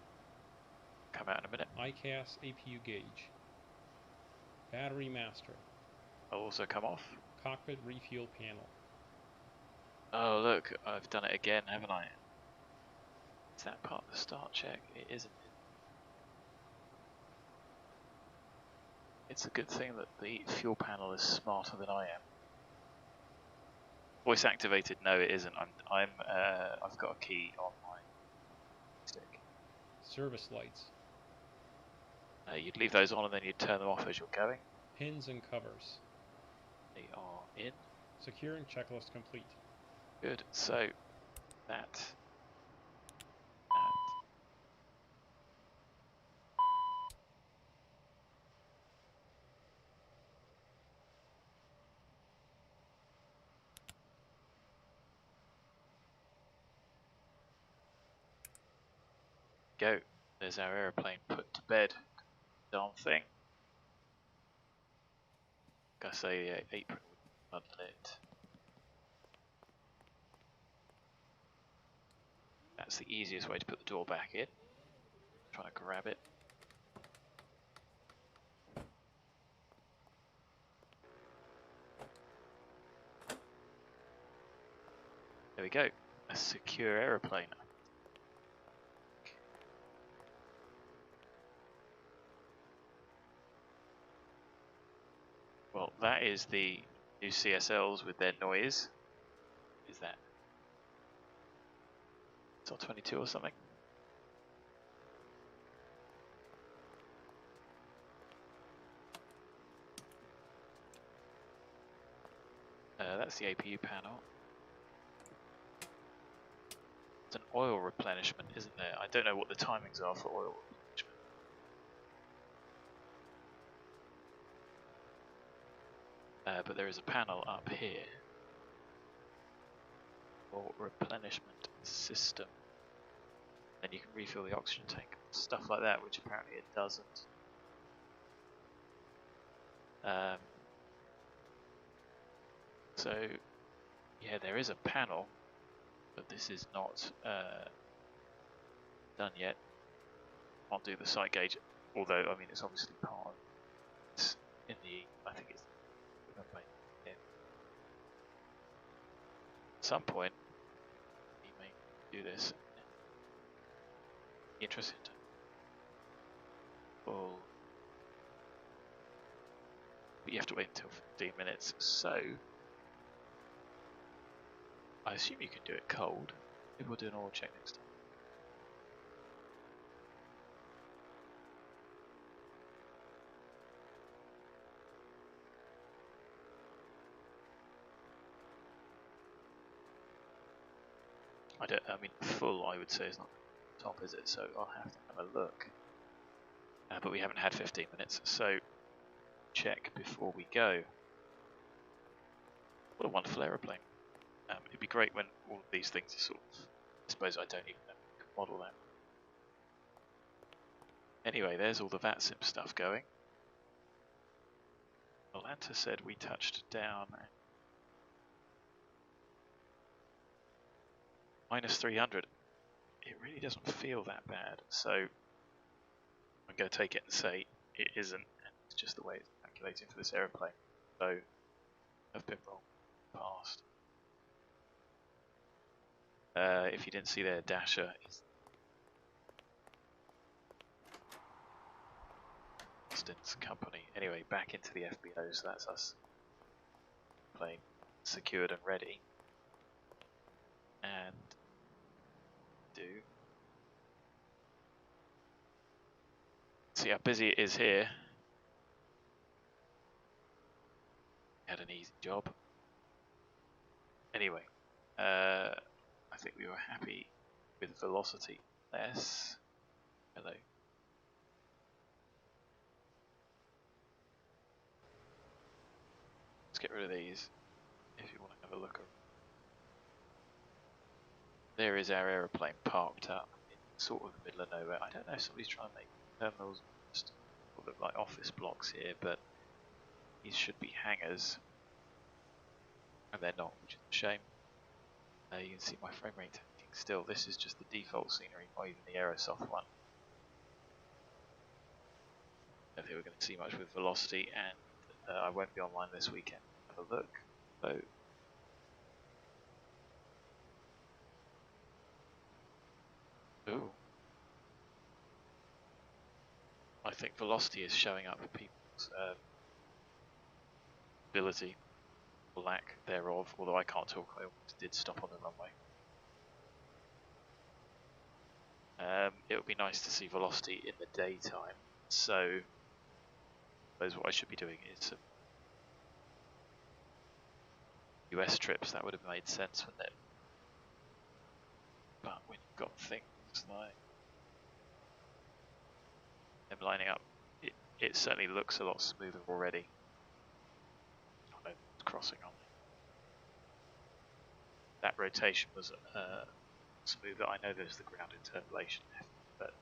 Come out in a minute. ICAS APU gauge. Battery master. I'll also come off. Cockpit refuel panel. Oh look, I've done it again, haven't I? Is that part of the start check? It isn't. It's a good thing that the fuel panel is smarter than I am. Voice activated? No, it isn't. I've got a key on my stick. Service lights. You'd leave those on and then you'd turn them off as you're going. Pins and covers. They are in. Secure and checklist complete. Good. So that. Go. There's our aeroplane put to bed. Darn thing. Like I say, the apron would be unlit. That's the easiest way to put the door back in. Trying to grab it. There we go. A secure aeroplane. Well, that is the new CSLs with their noise. Is that SL22 or something? That's the APU panel. It's an oil replenishment, isn't there? I don't know what the timings are for oil replenishment. But there is a panel up here for replenishment system. Then you can refill the oxygen tank, stuff like that, which apparently it doesn't. So, yeah, there is a panel, but this is not done yet. Can't do the sight gauge, although I mean it's obviously part of it's in the. I think it's. Yeah. At some point, we may do this. Interested. Well, but you have to wait until 15 minutes. So. I assume you can do it cold. Maybe we'll do an oil check next time. I mean, full I would say is not top, is it? So I'll have to have a look. but we haven't had 15 minutes, so check before we go. What a wonderful aeroplane. It'd be great when all of these things are sort of, I suppose I don't even know if I can model them. Anyway, there's all the VATSIM stuff going. Atlanta said we touched down at -300. It really doesn't feel that bad, so I'm going to take it and say it isn't, and it's just the way it's calculating for this aeroplane. So I've been wrong in the past. If you didn't see there, Dasher is Austin's company. Anyway, back into the FBO, so that's us. Plane secured and ready. And see how busy it is here. Had an easy job. Anyway, I think we were happy with velocity. Less. Hello. Let's get rid of these if you want to have a look. There is our aeroplane parked up in sort of the middle of nowhere. I don't know if somebody's trying to make terminals just look like office blocks here, but these should be hangars. And they're not, which is a shame. You can see my frame rate taking still. This is just the default scenery, not even the Aerosoft one. I don't think we're going to see much with velocity, and I won't be online this weekend. Have a look. So, ooh. I think velocity is showing up for people's ability, or lack thereof, although I can't talk, I almost did stop on the runway. It would be nice to see velocity in the daytime, so I suppose what I should be doing is some US trips. That would have made sense, wouldn't it? But when you've got things like them lining up, it certainly looks a lot smoother already. Oh no, it's crossing on me. That rotation was smoother. I know there's the ground interpolation, but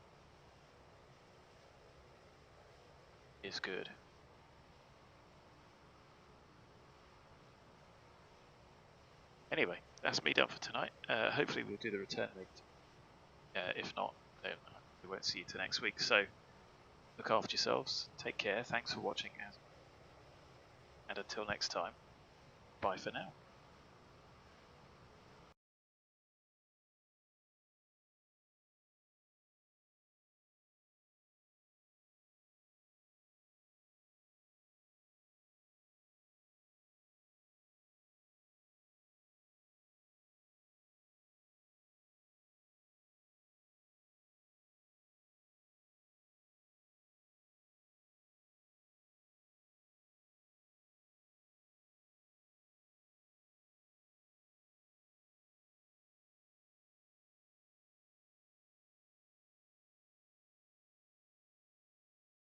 it's good. Anyway, that's me done for tonight. Hopefully we'll do the return leg. If not, then we won't see you till next week. So look after yourselves. Take care. Thanks for watching, and until next time, bye for now.